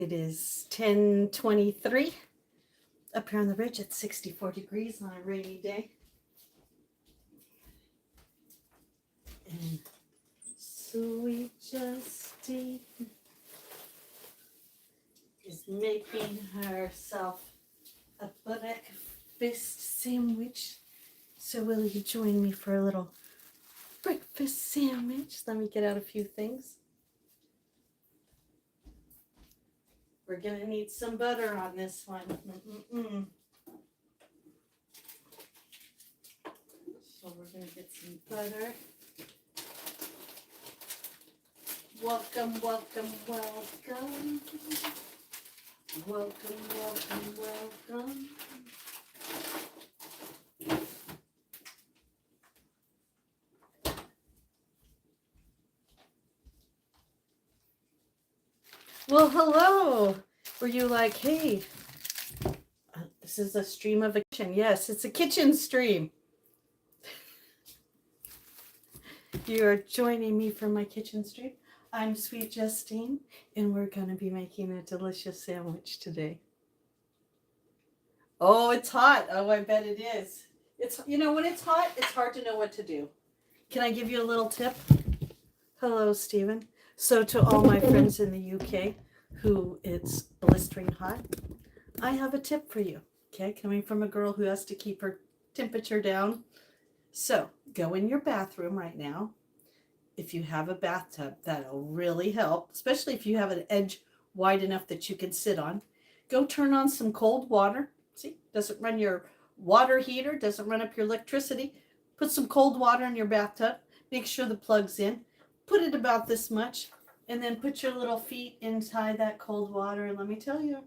It is 10:23 up here on the ridge at 64 degrees on a rainy day. And Sweet Justine is making herself a breakfast sandwich. So will you join me for a little breakfast sandwich? Let me get out a few things. We're gonna need some butter on this one. So we're gonna get some butter. Welcome, welcome, welcome. Welcome, welcome, welcome. Well, hello. Were you like, hey, this is a stream of a kitchen? Yes, it's a kitchen stream. You are joining me for my kitchen stream. I'm Sweet Justine, and we're going to be making a delicious sandwich today. Oh, it's hot. Oh, I bet it is. It's, when it's hot, it's hard to know what to do. Can I give you a little tip? Hello, Stephen. So to all my friends in the UK who it's blistering hot, I have a tip for you. Okay, coming from a girl who has to keep her temperature down. So go in your bathroom right now. If you have a bathtub, that'll really help, especially if you have an edge wide enough that you can sit on. Go turn on some cold water. See, doesn't run your water heater, doesn't run up your electricity. Put some cold water in your bathtub. Make sure the plug's in. Put it about this much, and then put your little feet inside that cold water. And let me tell you,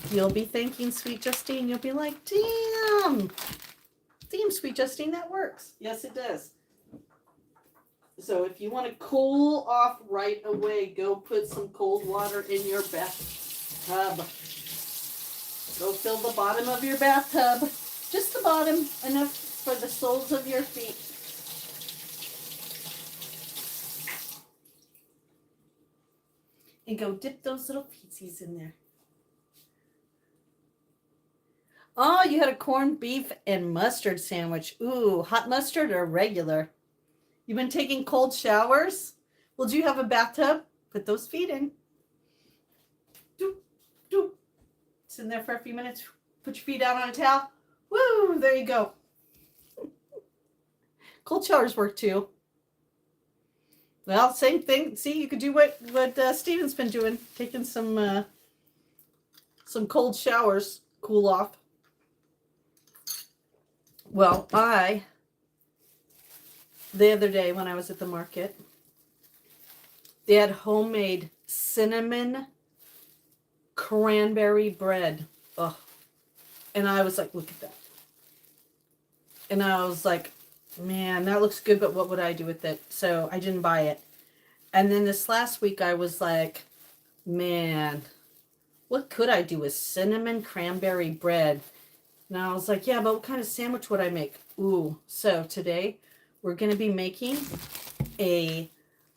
you'll be thanking Sweet Justine. You'll be like, damn, Sweet Justine, that works. Yes, it does. So if you want to cool off right away, go put some cold water in your bathtub. Go fill the bottom of your bathtub. Just the bottom, enough for the soles of your feet. And go dip those little feetsies in there. Oh, you had a corned beef and mustard sandwich. Ooh, hot mustard or regular? You've been taking cold showers? Well, do you have a bathtub? Put those feet in. Doop, doop. Sit in there for a few minutes. Put your feet out on a towel. Woo, there you go. Cold showers work too. Well, same thing. See, you could do what Steven's been doing, taking some cold showers, cool off. Well, the other day when I was at the market, they had homemade cinnamon cranberry bread. Oh, and I was like, look at that. And I was like, man, that looks good, but what would I do with it? So I didn't buy it. And then this last week I was like, man, what could I do with cinnamon cranberry bread? And I was like, yeah, but what kind of sandwich would I make? Ooh, so today we're going to be making a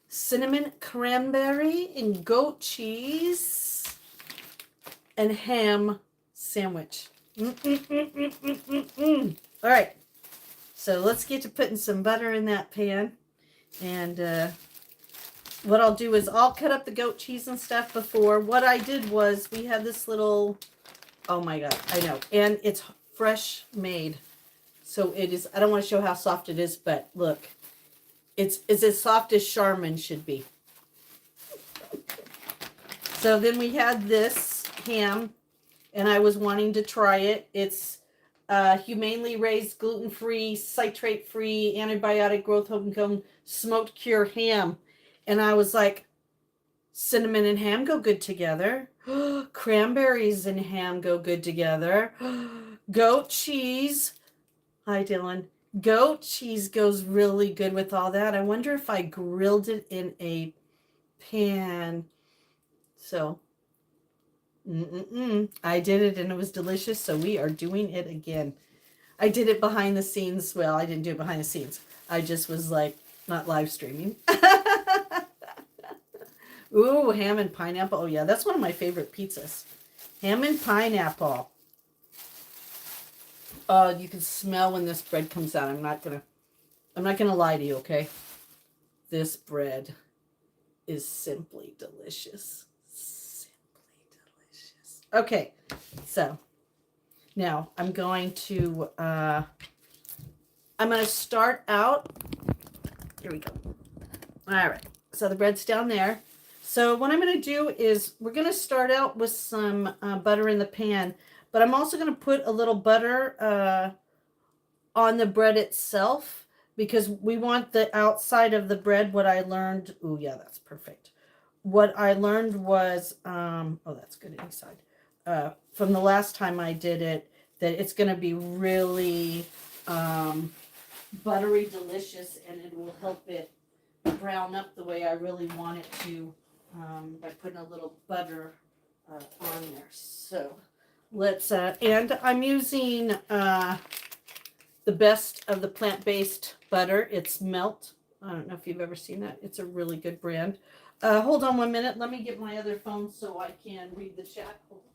cinnamon cranberry and goat cheese and ham sandwich. All right. So let's get to putting some butter in that pan. And what I'll do is I'll cut up the goat cheese and stuff before. What I did was we had this little, oh my God, I know. And it's fresh made. So it is, I don't want to show how soft it is, but look, it's as soft as Charmin should be. So then we had this ham, and I was wanting to try it. It's humanely raised, gluten-free, citrate-free, antibiotic growth hormone, smoked cure ham. And I was like, cinnamon and ham go good together. Cranberries and ham go good together. Goat cheese. Hi, Dylan. Goat cheese goes really good with all that. I wonder if I grilled it in a pan. So, I did it and it was delicious. So we are doing it again. I did it behind the scenes. Well, I didn't do it behind the scenes. I just was like not live streaming. Ooh, ham and pineapple. Oh yeah, that's one of my favorite pizzas. Ham and pineapple. You can smell when this bread comes out. I'm not gonna lie to you, okay? This bread is simply delicious. Simply delicious. Okay, so now I'm going to start out. Here we go. All right. So the bread's down there. So what I'm going to do is we're going to start out with some butter in the pan, but I'm also going to put a little butter on the bread itself because we want the outside of the bread. What I learned, oh yeah, that's perfect. What I learned was, oh, that's good inside. From the last time I did it, that it's going to be really buttery delicious, and it will help it brown up the way I really want it to by putting a little butter on there. So let's, and I'm using the best of the plant-based butter. It's Melt. I don't know if you've ever seen that. It's a really good brand. Hold on 1 minute. Let me get my other phone so I can read the chat. Hold on.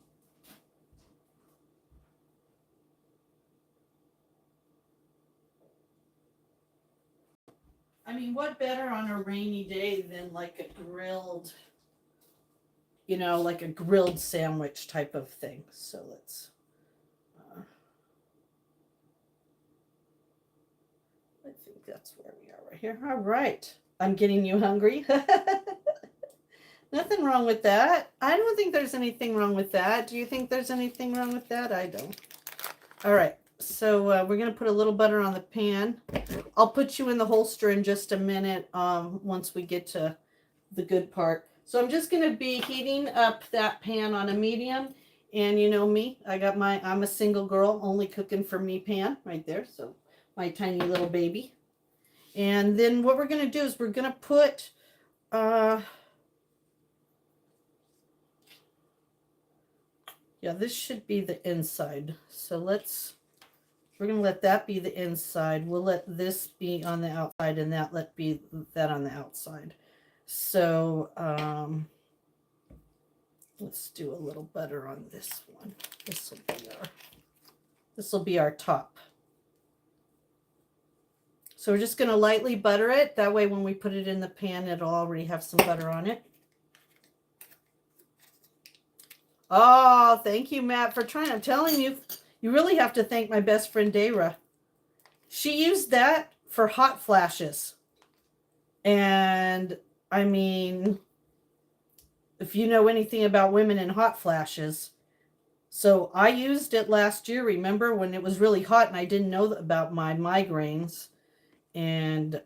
I mean, what better on a rainy day than like a grilled, like a grilled sandwich type of thing. So let's, I think that's where we are right here. All right. I'm getting you hungry. Nothing wrong with that. I don't think there's anything wrong with that. Do you think there's anything wrong with that? I don't. All right. So we're going to put a little butter on the pan. I'll put you in the holster in just a minute once we get to the good part. So I'm just going to be heating up that pan on a medium. And you know me, I'm a single girl, only cooking for me pan right there. So my tiny little baby. And then what we're going to do is we're going to put, this should be the inside. So we're going to let that be the inside. We'll let this be on the outside and that be that on the outside. So let's do a little butter on this one. This will be our top. So we're just going to lightly butter it. That way when we put it in the pan, it'll already have some butter on it. Oh, thank you, Matt, for trying. I'm telling you, you really have to thank my best friend, Dara. She used that for hot flashes. And, I mean, if you know anything about women in hot flashes, so I used it last year, remember, when it was really hot and I didn't know about my migraines. And,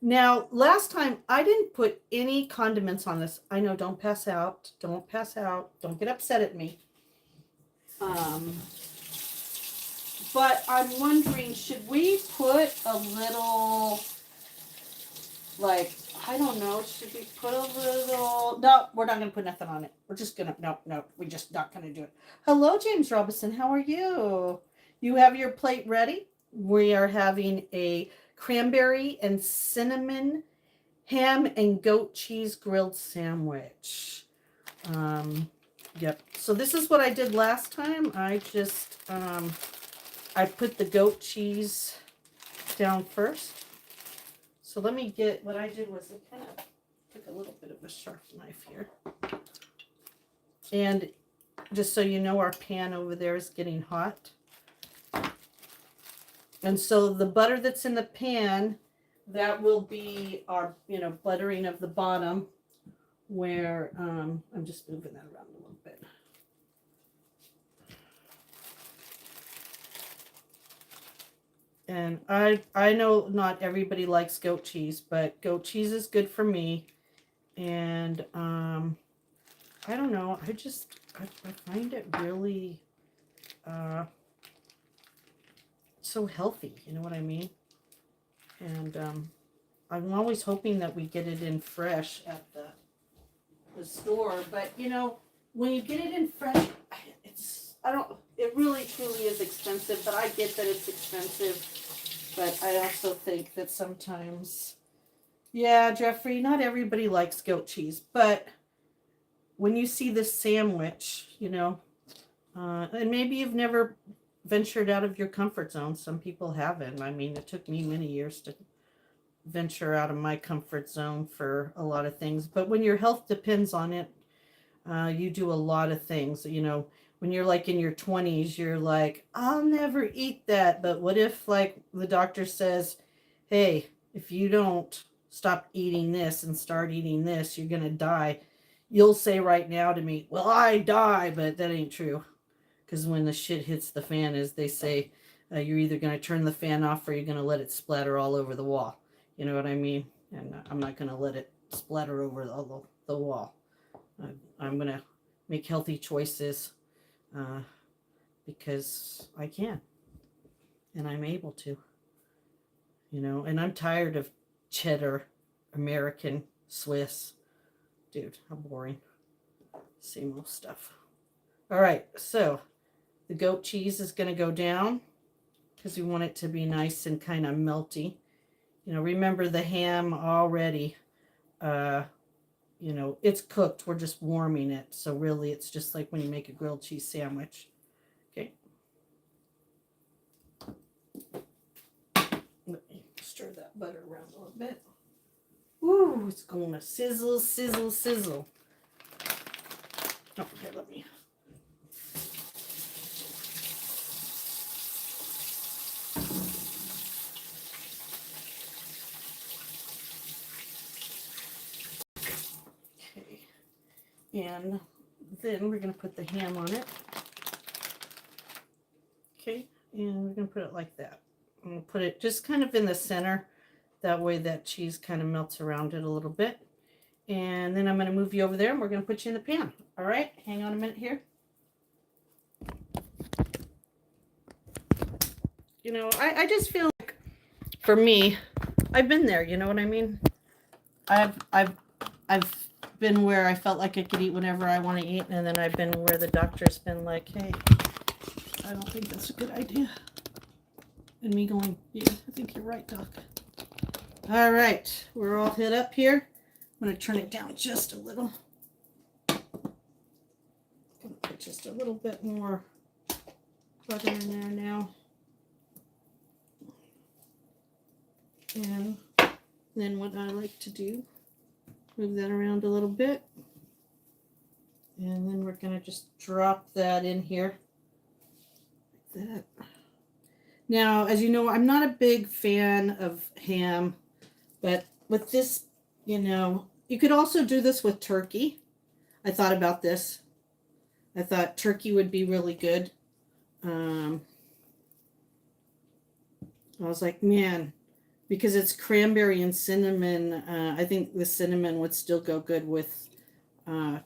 Now, last time, I didn't put any condiments on this. I know, don't pass out. Don't pass out. Don't get upset at me. But I'm wondering, should we put a little, I don't know, should we put a little, no, we're not going to put nothing on it. We're just going to, no, we're just not going to do it. Hello, James Robinson. How are you? You have your plate ready? We are having a cranberry and cinnamon ham and goat cheese grilled sandwich. Yep. So this is what I did last time. I just, I put the goat cheese down first. So let me get, what I did was I kind of took a little bit of a sharp knife here. And just so you know, our pan over there is getting hot. And so the butter that's in the pan, that will be our, buttering of the bottom where, I'm just moving that around a little bit. And I know not everybody likes goat cheese, but goat cheese is good for me. And I don't know, I find it really so healthy, you know what I mean? And I'm always hoping that we get it in fresh at the store, but when you get it in fresh, it really truly is expensive, but I get that it's expensive, but I also think that sometimes, Yeah, Jeffrey, not everybody likes goat cheese, but when you see this sandwich, and maybe you've never ventured out of your comfort zone. Some people haven't. I mean, it took me many years to venture out of my comfort zone for a lot of things. But when your health depends on it, you do a lot of things. When you're like in your 20s, you're like, I'll never eat that. But what if, like, the doctor says, hey, if you don't stop eating this and start eating this, you're going to die. You'll say right now to me, well, I die, but that ain't true. Because when the shit hits the fan, as they say, you're either going to turn the fan off or you're going to let it splatter all over the wall. You know what I mean? And I'm not going to let it splatter over the wall. I'm going to make healthy choices because I can. And I'm able to. And I'm tired of cheddar, American, Swiss. Dude, how boring. Same old stuff. All right, so the goat cheese is going to go down because we want it to be nice and kind of melty. Remember the ham already, it's cooked. We're just warming it. So really, it's just like when you make a grilled cheese sandwich. Okay. Let me stir that butter around a little bit. Ooh, it's going to sizzle, sizzle, sizzle. Oh, here, let me. Okay. And then we're going to put the ham on it. Okay. And we're going to put it like that. I'm going to put it just kind of in the center. That way that cheese kind of melts around it a little bit. And then I'm going to move you over there and we're going to put you in the pan. All right, hang on a minute here. I just feel like, for me, I've been there. You know what I mean? I've been where I felt like I could eat whatever I want to eat, and then I've been where the doctor's been like, hey, I don't think that's a good idea. And me going, yeah, I think you're right, Doc. All right, we're all hit up here. I'm going to turn it down just a little. I'm going to put just a little bit more butter in there now. And then what I like to do, move that around a little bit. And then we're going to just drop that in here. Like that. Now, as you know, I'm not a big fan of ham, but with this, you could also do this with turkey. I thought about this. I thought turkey would be really good. I was like, man, because it's cranberry and cinnamon, I think the cinnamon would still go good with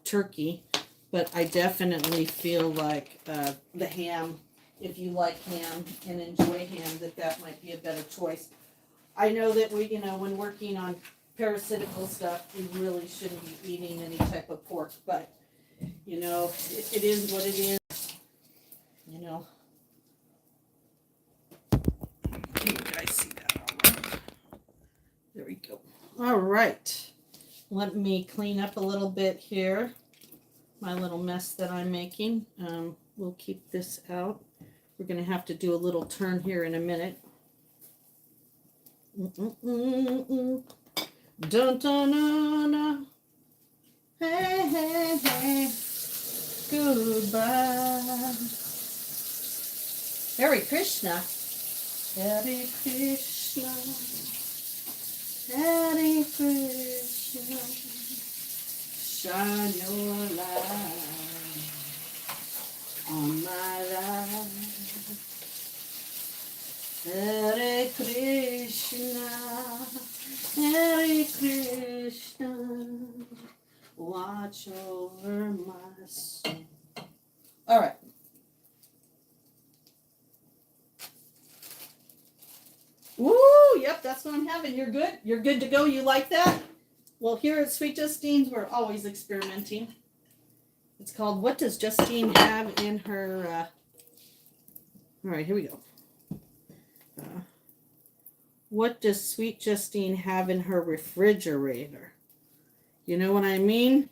turkey. But I definitely feel like the ham, if you like ham and enjoy ham, that might be a better choice. I know that when working on parasitical stuff, we really shouldn't be eating any type of pork, but, it is what it is, You guys see that all right? There we go. All right. Let me clean up a little bit here. My little mess that I'm making. We'll keep this out. We're going to have to do a little turn here in a minute. Dun, dun, dun, dun. Hey, hey, hey. Goodbye. Hare Krishna. Hare Krishna. Hare Krishna. Shine your light on my life. Hare Krishna, Hare Krishna, watch over my soul. All right. Woo, yep, that's what I'm having. You're good? You're good to go? You like that? Well, here at Sweet Justine's, we're always experimenting. It's called What Does Justine Have in Her... All right, here we go. What does Sweet Justine have in her refrigerator? You know what I mean?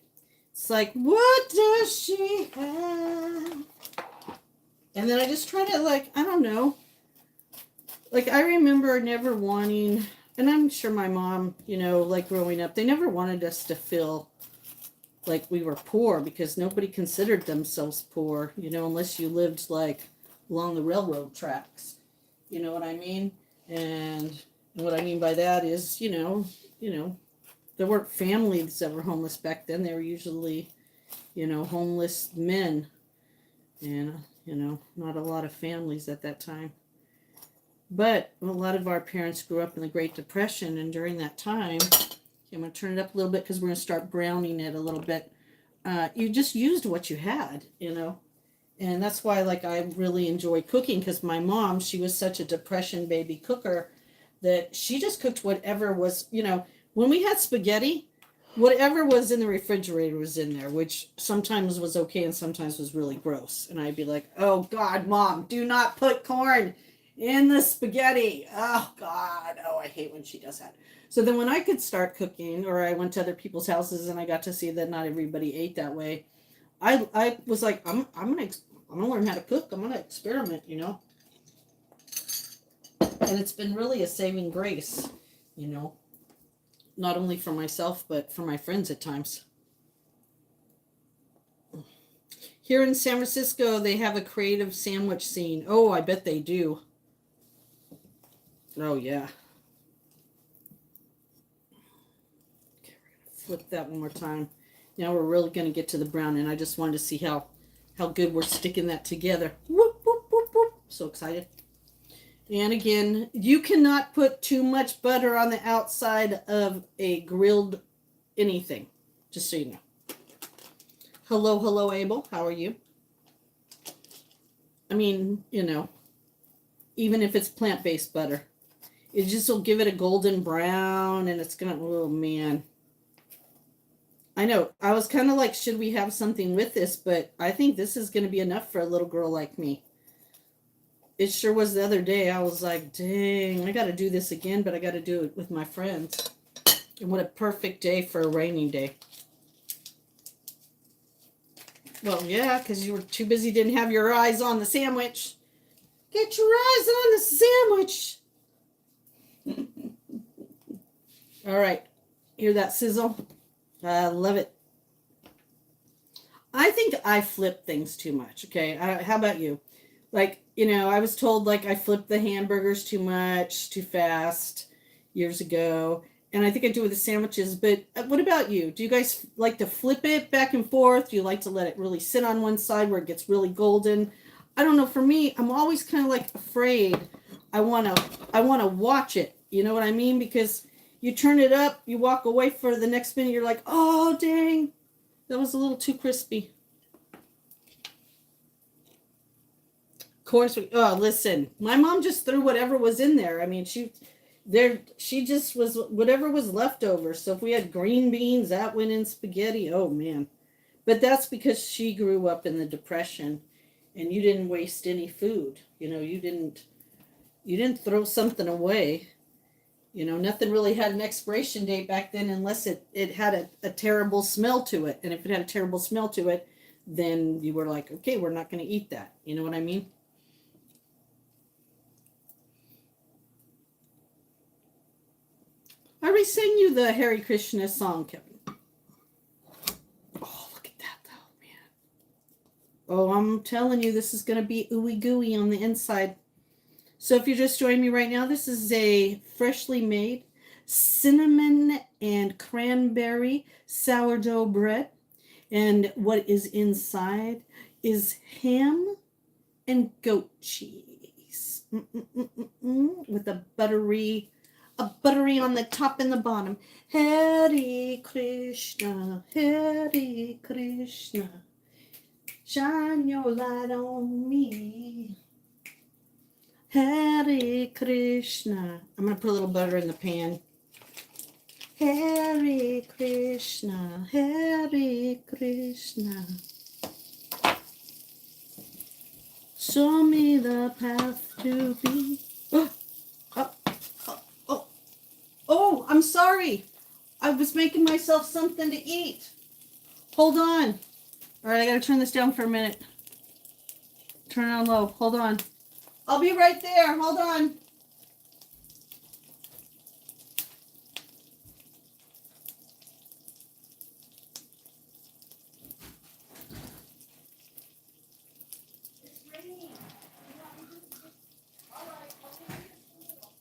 It's like, what does she have? And then I just try to, like, I don't know. Like, I remember never wanting, and I'm sure my mom, you know, like growing up, they never wanted us to feel like we were poor because nobody considered themselves poor, you know, unless you lived like along the railroad tracks. You know what I mean? And what I mean by that is, there weren't families that were homeless back then. They were usually, homeless men, and not a lot of families at that time. But a lot of our parents grew up in the Great Depression, and during that time, I'm going to turn it up a little bit because we're going to start browning it a little bit. You just used what you had, and that's why, like, I really enjoy cooking because my mom, she was such a Depression baby cooker that she just cooked whatever was, when we had spaghetti, whatever was in the refrigerator was in there, which sometimes was okay and sometimes was really gross. And I'd be like, oh, God, Mom, do not put corn in the spaghetti. Oh, God. Oh, I hate when she does that. So then when I could start cooking, or I went to other people's houses and I got to see that not everybody ate that way, I was like, I'm gonna learn how to cook. I'm gonna experiment, And it's been really a saving grace, not only for myself but for my friends at times. Here in San Francisco, they have a creative sandwich scene. Oh, I bet they do. Oh yeah. Okay, we're gonna flip that one more time. Now we're really gonna get to the brown, and I just wanted to see how good we're sticking that together. Whoop, whoop, whoop, whoop. So excited. And again, you cannot put too much butter on the outside of a grilled anything, just so you know. Hello, hello, Abel. How are you? I mean, even if it's plant-based butter, it just will give it a golden brown, and it's going to, oh, man. I know. I was kind of like, should we have something with this? But I think this is going to be enough for a little girl like me. It sure was the other day. I was like, dang, I got to do this again, but I got to do it with my friends. And what a perfect day for a rainy day. Well, yeah, because you were too busy, didn't have your eyes on the sandwich. Get your eyes on the sandwich. All right. Hear that sizzle? I love it. I think I flip things too much, okay? How about you? Like, I was told, like, I flipped the hamburgers too much, too fast years ago. And I think I do with the sandwiches. But what about you? Do you guys like to flip it back and forth? Do you like to let it really sit on one side where it gets really golden? I don't know. For me, I'm always kind of like afraid. I want to watch it. You know what I mean? Because you turn it up, you walk away for the next minute, you're like, oh, dang, that was a little too crispy. Of course, listen, my mom just threw whatever was in there. I mean, she just was whatever was left over. So if we had green beans, that went in spaghetti. Oh, man. But that's because she grew up in the Depression, and you didn't waste any food. You didn't throw something away. Nothing really had an expiration date back then unless it had a terrible smell to it. And if it had a terrible smell to it, then you were like, okay, we're not going to eat that. You know what I mean? I already sang you the Hare Krishna song, Kevin. Oh, look at that, though, man. Oh, I'm telling you, this is going to be ooey gooey on the inside. So if you're just joining me right now, this is a freshly made cinnamon and cranberry sourdough bread. And what is inside is ham and goat cheese. With a buttery on the top and the bottom. Hare Krishna, Hare Krishna, shine your light on me. Hare Krishna. I'm going to put a little butter in the pan. Hare Krishna, Hare Krishna. Show me the path to be. Oh, I'm sorry. I was making myself something to eat. Hold on. All right, I gotta turn this down for a minute. Turn it on low. Hold on. I'll be right there. Hold on. It's raining. All right, I'll be here in a little.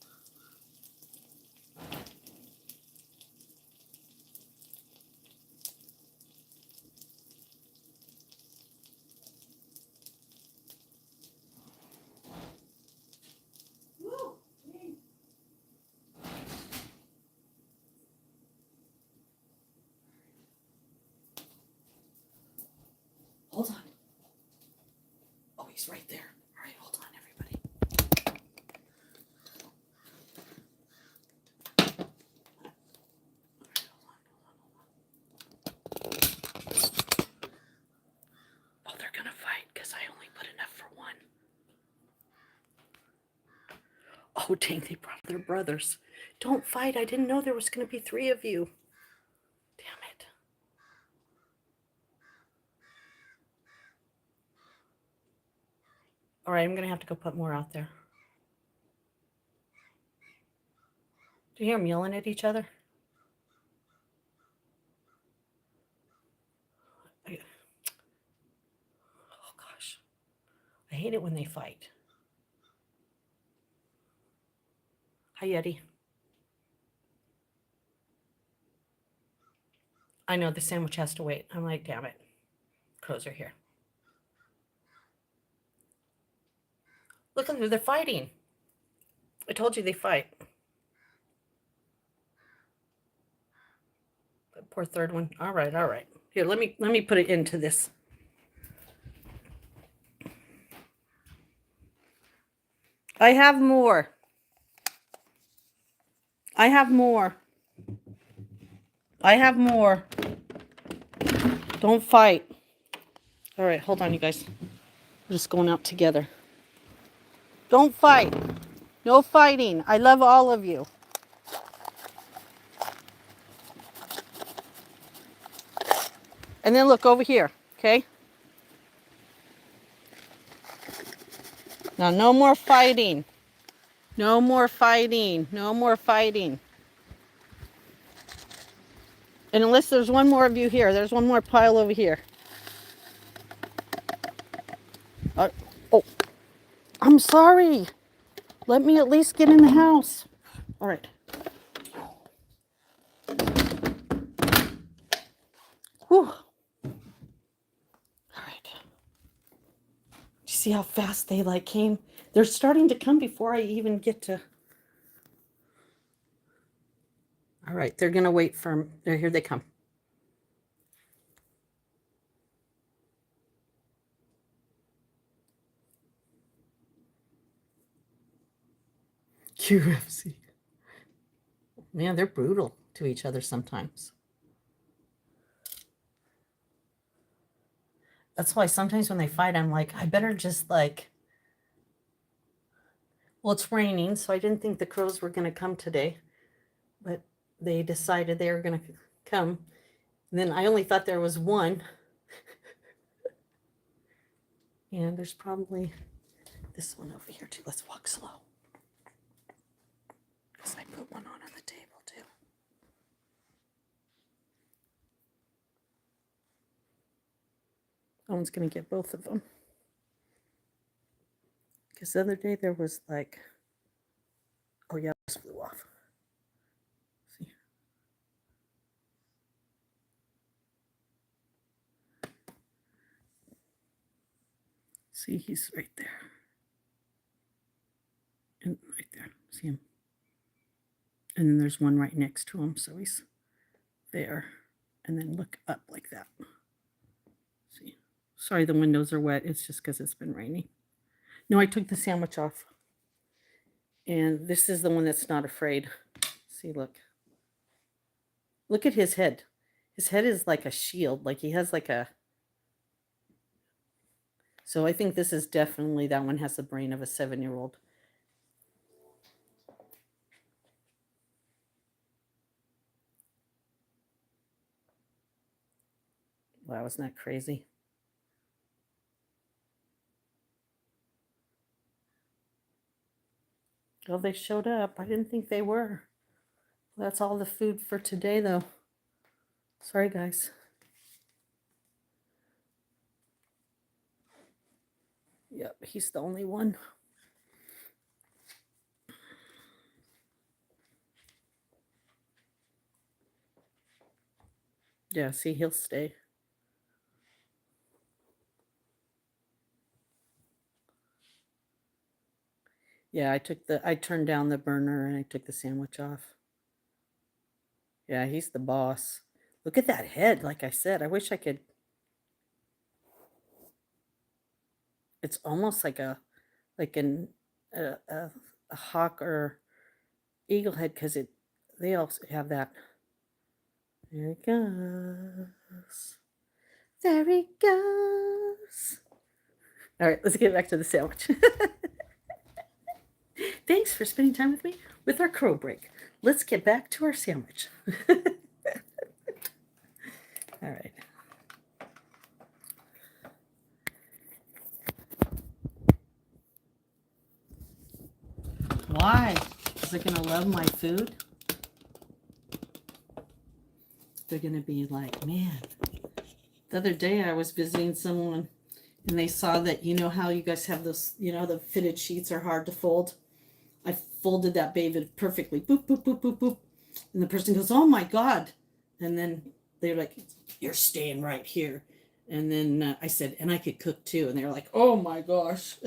Woo! Rain. Hold on. Oh, he's right there. All right, hold on, everybody. Oh, they're gonna fight because I only put enough for one. Oh, dang, they brought their brothers. Don't fight. I didn't know there was gonna be 3 of you. Damn it. All right, I'm gonna have to go put more out there. Do you hear them yelling at each other? Oh gosh, I hate it when they fight. Hi, Yeti. I know the sandwich has to wait. I'm like, damn it. Crows are here. Look at them, they're fighting. I told you they fight. That poor third one. All right, all right. Here, let me put it into this. I have more. I have more. I have more. Don't fight. All right, hold on, you guys. We're just going out together. Don't fight. No fighting. I love all of you. And then look over here, okay? Now, no more fighting. No more fighting. No more fighting. And unless there's one more of you here, there's one more pile over here. Oh, I'm sorry. Let me at least get in the house. All right. Whew. All right. Do you see how fast they came? They're starting to come before I even get to. All right, they're gonna wait for. Here they come. QFC. Man, they're brutal to each other sometimes. That's why sometimes when they fight, I'm like, I better just well, it's raining, so I didn't think the crows were going to come today, but they decided they were going to come. And then I only thought there was one. And there's probably this one over here too. Let's walk slow. Because I put one on the table too. That one's going to get both of them. Because the other day there was oh yeah, this flew off. See? See, he's right there. And right there. See him? And then there's one right next to him, so he's there. And then look up like that. See? Sorry, the windows are wet. It's just because it's been raining. No, I took the sandwich off. And this is the one that's not afraid. See, look. Look at his head. His head is like a shield. Like he has a... So I think this is definitely, that one has the brain of a 7-year-old. Wow, wasn't that crazy? Oh, they showed up. I didn't think they were. That's all the food for today, though. Sorry, guys. Yep, he's the only one. Yeah, see, he'll stay. Yeah, I turned down the burner and I took the sandwich off. Yeah, he's the boss. Look at that head, like I said. I wish I could. It's almost like a hawk or eagle head because they also have that. There he goes. There he goes. All right, let's get back to the sandwich. Thanks for spending time with me with our crow break. Let's get back to our sandwich. All right. Why? Is it going to love my food? They're going to be like, man. The other day I was visiting someone and they saw that, you know how you guys have those, the fitted sheets are hard to fold. I folded that baby perfectly. Boop, boop, boop, boop, boop. And the person goes, oh my God. And then they're like, you're staying right here. And then I said, and I could cook too. And they're like, oh my gosh.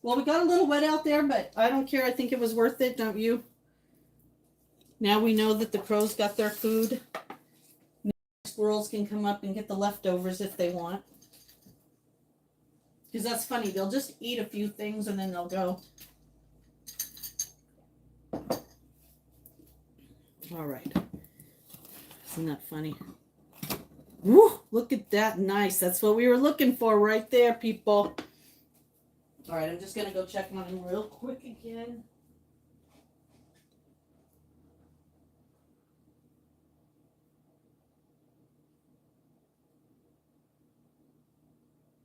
Well, we got a little wet out there, but I don't care. I think it was worth it, don't you? Now we know that the crows got their food. Squirrels can come up and get the leftovers if they want. Because that's funny. They'll just eat a few things and then they'll go. All right. Isn't that funny? Woo! Look at that. Nice. That's what we were looking for right there, people. All right. I'm just going to go check on him real quick again.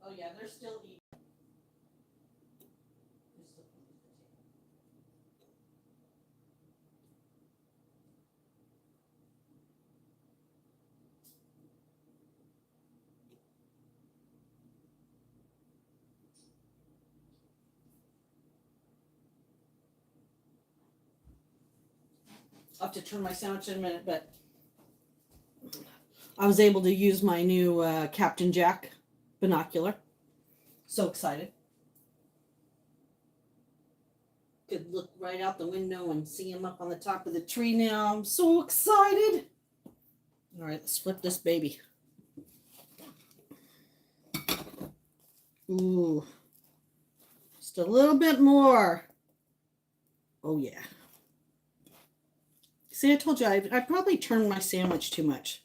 Oh, yeah. They're still eating. I'll have to turn my sandwich in a minute, but I was able to use my new Captain Jack binocular. So excited. Could look right out the window and see him up on the top of the tree now. I'm so excited. All right, let's flip this baby. Ooh. Just a little bit more. Oh, yeah. See, I told you I probably turned my sandwich too much.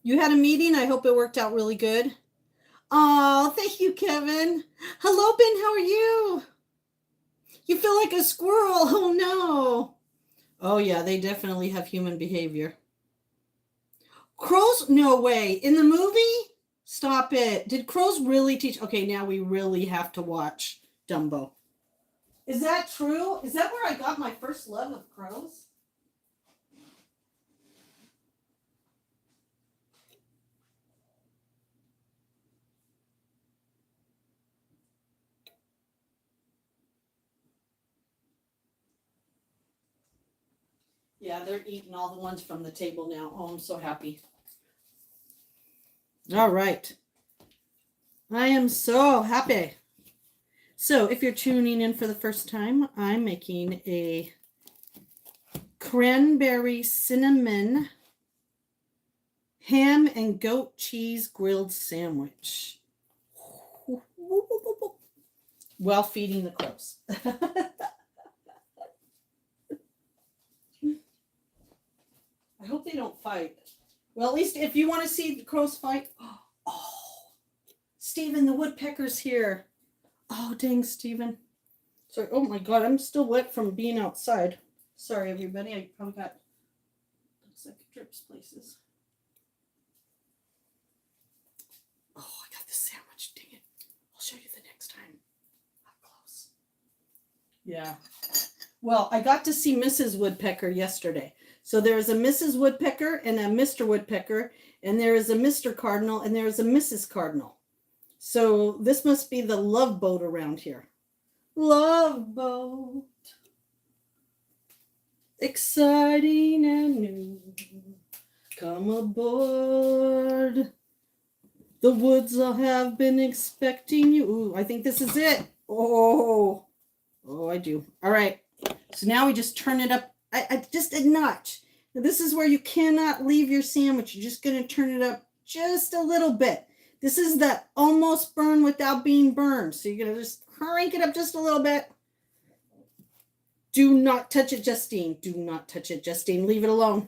You had a meeting. I hope it worked out really good. Oh, thank you, Kevin. Hello, Ben. How are you? You feel like a squirrel. Oh, no. Oh, yeah, they definitely have human behavior. Crows? No way. In the movie? Stop it. Did crows really teach? Okay, now we really have to watch Dumbo. Is that true? Is that where I got my first love of crows? Yeah, they're eating all the ones from the table now. Oh, I'm so happy. All right. I am so happy. So if you're tuning in for the first time, I'm making a cranberry cinnamon ham and goat cheese grilled sandwich while feeding the crows. I hope they don't fight. Well, at least if you want to see the crows fight. Oh, Stephen, the woodpecker's here. Oh, dang, Stephen. Sorry. Oh, my God. I'm still wet from being outside. Sorry, everybody. I probably got looks like drips places. Yeah. Well, I got to see Mrs. Woodpecker yesterday. So there's a Mrs. Woodpecker and a Mr. Woodpecker, and there is a Mr. Cardinal, and there is a Mrs. Cardinal. So this must be the love boat around here. Love boat. Exciting and new. Come aboard. The woods have been expecting you. Ooh, I think this is it. Oh, I do. All right. So now we just turn it up. I just a notch. Now this is where you cannot leave your sandwich. You're just going to turn it up just a little bit. This is the almost burn without being burned. So you're going to just crank it up just a little bit. Do not touch it, Justine. Do not touch it, Justine. Leave it alone.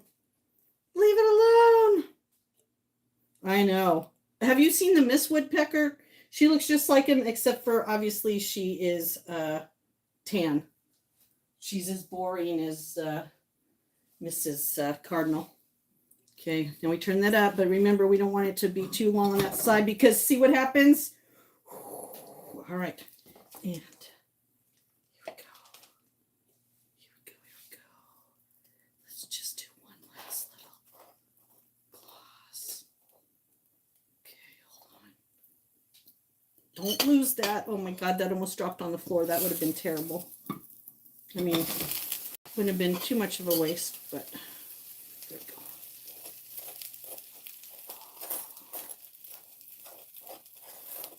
Leave it alone. I know. Have you seen the Miss Woodpecker? She looks just like him, except for obviously she is tan. She's as boring as Mrs. Cardinal. Okay, now we turn that up, but remember we don't want it to be too long on that side because see what happens? All right, and here we go. Here we go. Let's just do one last little gloss. Okay, hold on. Don't lose that. Oh my God, that almost dropped on the floor. That would have been terrible. I mean, wouldn't have been too much of a waste, but there we go.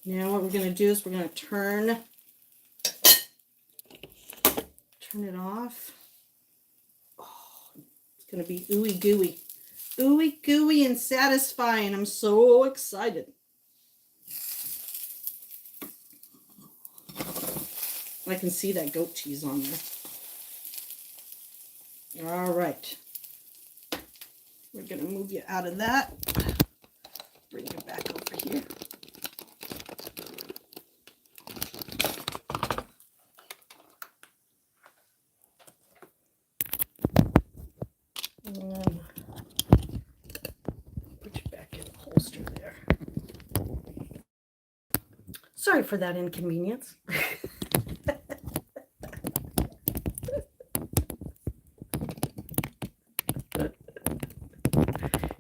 Now what we're going to do is we're going to turn it off. Oh, it's going to be ooey gooey. Ooey gooey and satisfying. I'm so excited. I can see that goat cheese on there. All right. We're going to move you out of that. Bring you back over here. And put you back in the holster there. Sorry for that inconvenience.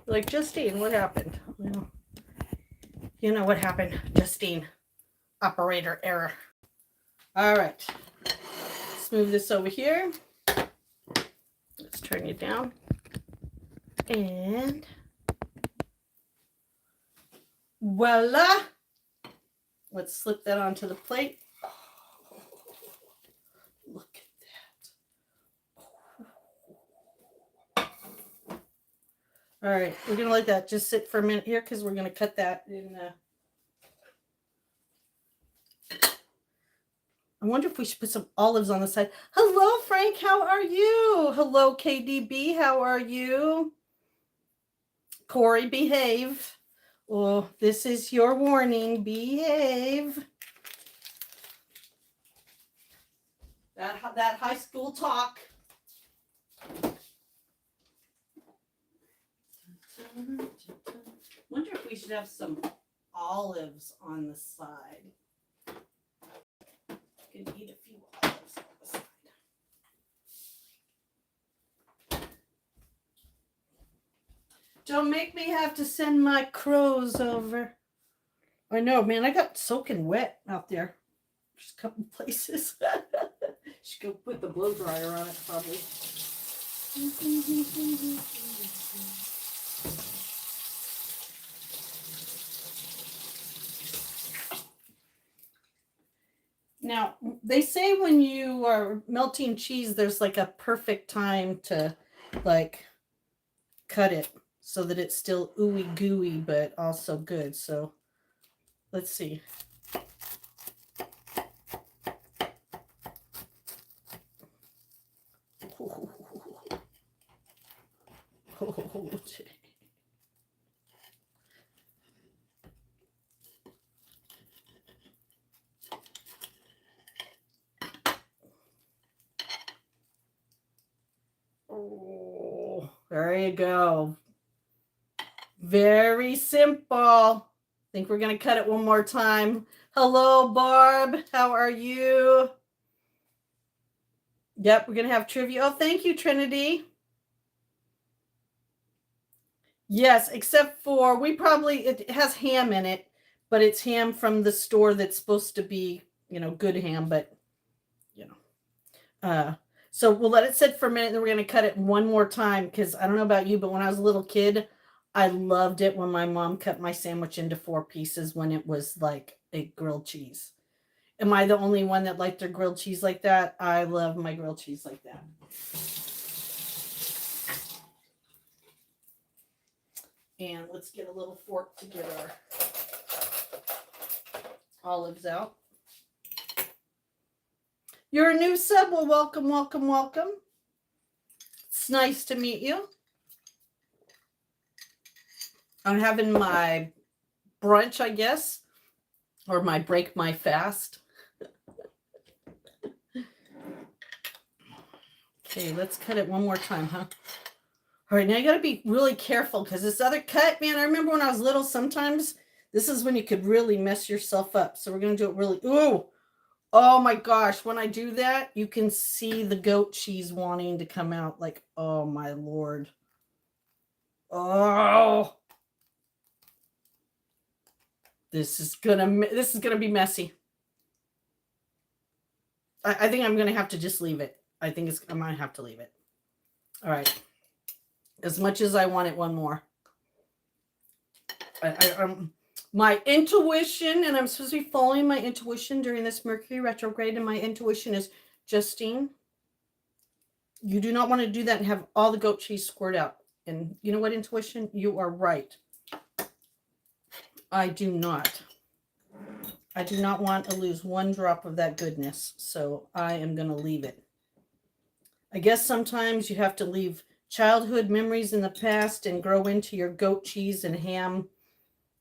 Like, Justine, what happened? Well, you know what happened, Justine. Operator error. All right. Let's move this over here. Let's turn you down. And voila. Let's slip that onto the plate. Oh, look at that. All right, we're going to let that just sit for a minute here because we're going to cut that in. I wonder if we should put some olives on the side. Hello, Frank. How are you? Hello, KDB. How are you? Corey, behave. Oh, this is your warning. Behave. That high school talk. Wonder if we should have some olives on the side. Could eat a few olives on the side. Don't make me have to send my crows over. I know, man. I got soaking wet out there. Just a couple places. Should go put the blow dryer on it, probably. Now, they say when you are melting cheese, there's like a perfect time to like cut it so that it's still ooey gooey, but also good. So let's see. Oh, there you go. Very simple. I think we're going to cut it one more time. Hello, Barb. How are you? Yep, we're going to have trivia. Oh, thank you, Trinity. Yes, except for it has ham in it, but it's ham from the store that's supposed to be, good ham, but, so we'll let it sit for a minute, and then we're going to cut it one more time, because I don't know about you, but when I was a little kid, I loved it when my mom cut my sandwich into 4 pieces when it was like a grilled cheese. Am I the only one that liked their grilled cheese like that? I love my grilled cheese like that. And let's get a little fork to get our olives out. You're a new sub. Well, welcome, welcome, welcome. It's nice to meet you. I'm having my brunch, I guess, or my break my fast. Okay, let's cut it one more time, huh? All right, now you got to be really careful because this other cut, man, I remember when I was little, sometimes this is when you could really mess yourself up. So we're going to do it really, ooh, oh my gosh. When I do that, you can see the goat cheese wanting to come out like, oh my Lord. Oh, this is going to be messy. I think I'm going to have to just leave it. I might have to leave it. All right. As much as I want it one more. My intuition, and I'm supposed to be following my intuition during this Mercury retrograde, and my intuition is, Justine, you do not want to do that and have all the goat cheese squirt out. And you know what, intuition? You are right. I do not want to lose one drop of that goodness, so I am going to leave it. I guess sometimes you have to leave childhood memories in the past and grow into your goat cheese and ham,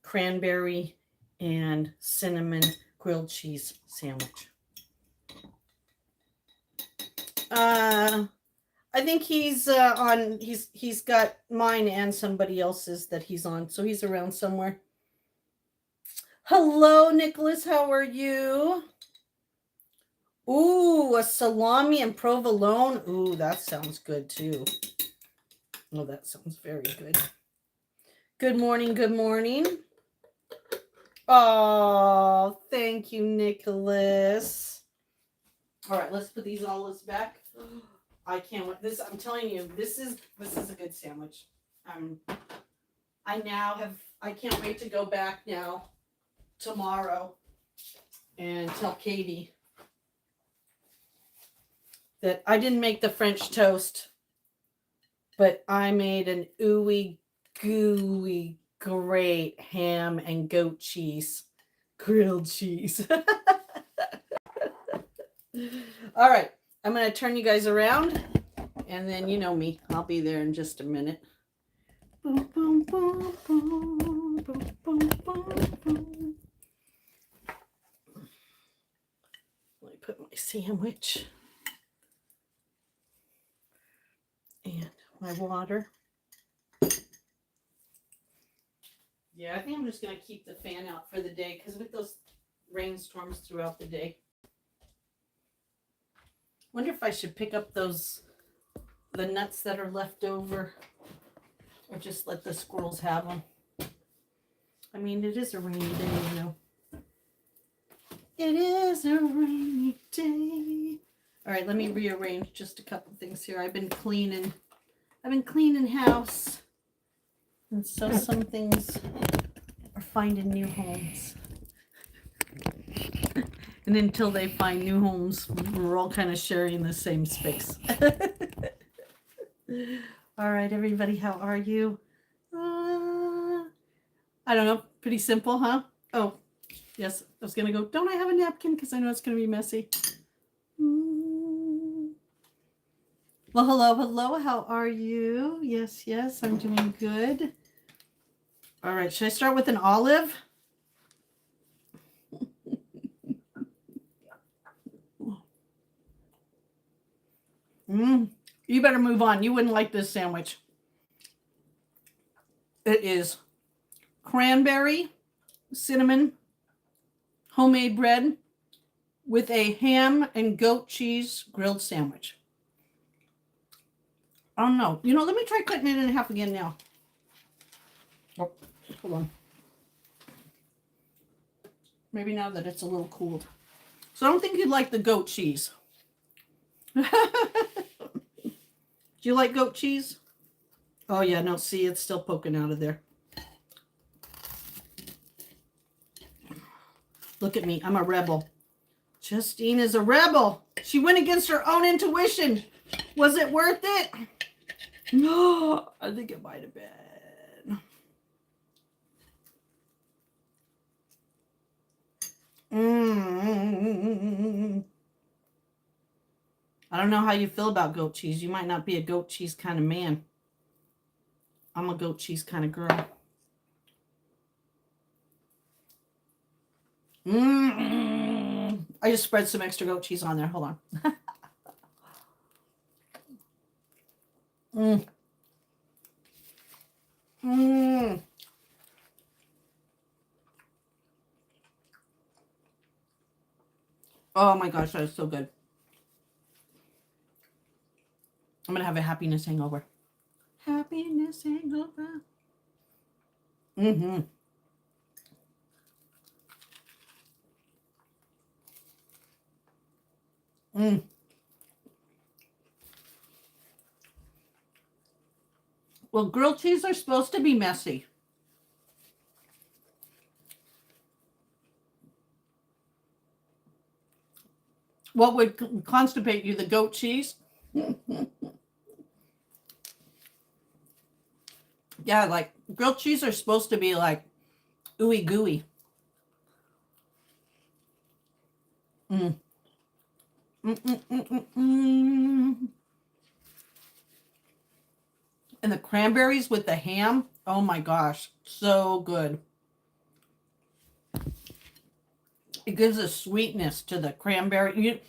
cranberry, and cinnamon grilled cheese sandwich. I think he's he's got mine and somebody else's that he's on, so he's around somewhere. Hello, Nicholas, how are you? Ooh, a salami and provolone. Ooh, that sounds good too. Oh, that sounds very good. Good morning, good morning. Oh, thank you, Nicholas. All right, let's put these olives back. I can't wait. I'm telling you, this is a good sandwich. I can't wait to go back now tomorrow and tell Katie that I didn't make the French toast, but I made an ooey gooey great ham and goat cheese grilled cheese. All right, I'm going to turn you guys around, and then you know me, I'll be there in just a minute. Boom, boom, boom, boom, boom, boom, boom, boom. Let me put my sandwich and my water. Yeah, I think I'm just going to keep the fan out for the day because with those rainstorms throughout the day. Wonder if I should pick up the nuts that are left over or just let the squirrels have them. I mean, it is a rainy day, you know. It is a rainy day. All right, let me rearrange just a couple things here. I've been cleaning house. And so some things are finding new homes. And until they find new homes, we're all kind of sharing the same space. All right, everybody, how are you? I don't know. Pretty simple, huh? Oh, yes. I was going to go, don't I have a napkin? Because I know it's going to be messy. Well, hello. How are you? Yes. I'm doing good. All right. Should I start with an olive? You better move on. You wouldn't like this sandwich. It is cranberry, cinnamon, homemade bread with a ham and goat cheese grilled sandwich. I don't know. You know, let me try cutting it in half again now. Oh, hold on. Maybe now that it's a little cooled. So I don't think you'd like the goat cheese. Do you like goat cheese? Oh yeah, no, see, it's still poking out of there. Look at me, I'm a rebel. Justine is a rebel. She went against her own intuition. Was it worth it? No, I think it might have been. I don't know how you feel about goat cheese. You might not be a goat cheese kind of man. I'm a goat cheese kind of girl. I just spread some extra goat cheese on there. Hold on. Oh my gosh, that is so good. I'm going to have a happiness hangover. Happiness hangover. Well, grilled cheese are supposed to be messy. What would constipate you, the goat cheese? Yeah, like grilled cheese are supposed to be like ooey gooey. And the cranberries with the ham, oh my gosh, so good. It gives a sweetness to the cranberry.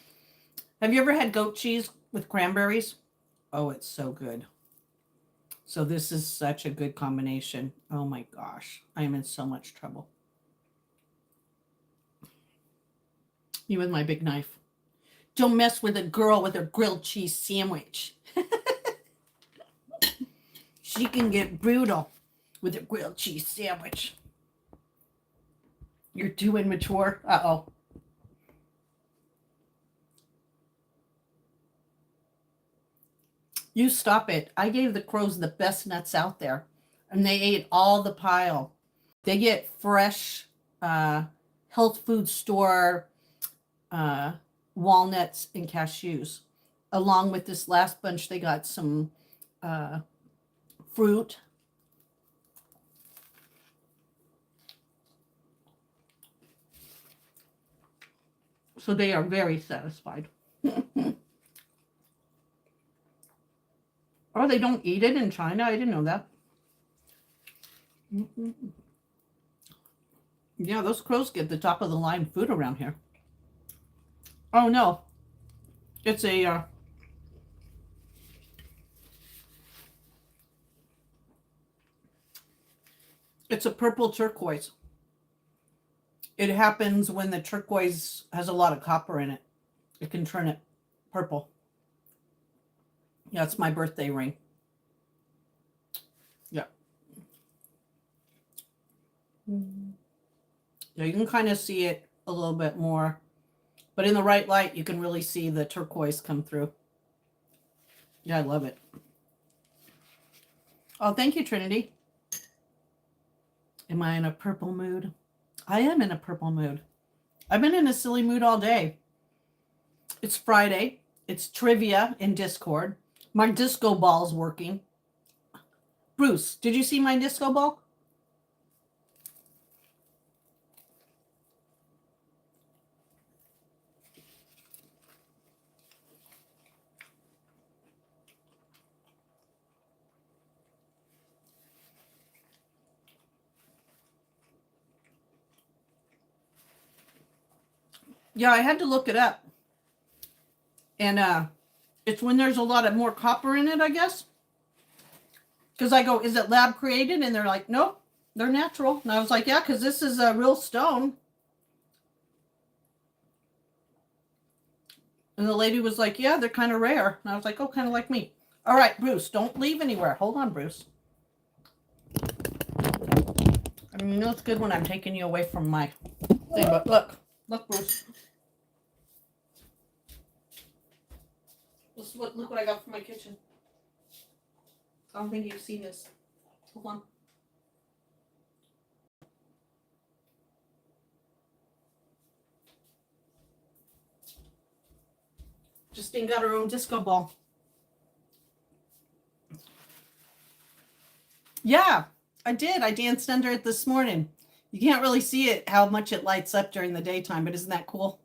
Have you ever had goat cheese with cranberries? Oh, it's so good. So this is such a good combination. Oh my gosh, I am in so much trouble. You with my big knife. Don't mess with a girl with her grilled cheese sandwich. She can get brutal with a grilled cheese sandwich. You're too immature. Uh-oh. You stop it. I gave the crows the best nuts out there, and they ate all the pile. They get fresh health food store walnuts and cashews. Along with this last bunch, they got some fruit. So they are very satisfied. Oh, they don't eat it in China? I didn't know that. Yeah, those crows get the top of the line food around here. Oh, no. It's a... it's a purple turquoise. It happens when the turquoise has a lot of copper in it. It can turn it purple. Yeah, it's my birthday ring. Yeah. Yeah, you can kind of see it a little bit more. But in the right light, you can really see the turquoise come through. Yeah, I love it. Oh, thank you, Trinity. Am I in a purple mood? I am in a purple mood. I've been in a silly mood all day. It's Friday. It's trivia in Discord. My disco ball's working. Bruce, did you see my disco ball? Yeah, I had to look it up. And it's when there's a lot of more copper in it, I guess. Because I go, is it lab created? And they're like, nope, they're natural. And I was like, yeah, because this is a real stone. And the lady was like, yeah, they're kind of rare. And I was like, oh, kind of like me. All right, Bruce, don't leave anywhere. Hold on, Bruce. I mean, you know it's good when I'm taking you away from my thing, but look, Bruce. Look what I got from my kitchen. I don't think you've seen this. Hold on. Justine got her own disco ball. Yeah, I did. I danced under it this morning. You can't really see it, how much it lights up during the daytime, but isn't that cool?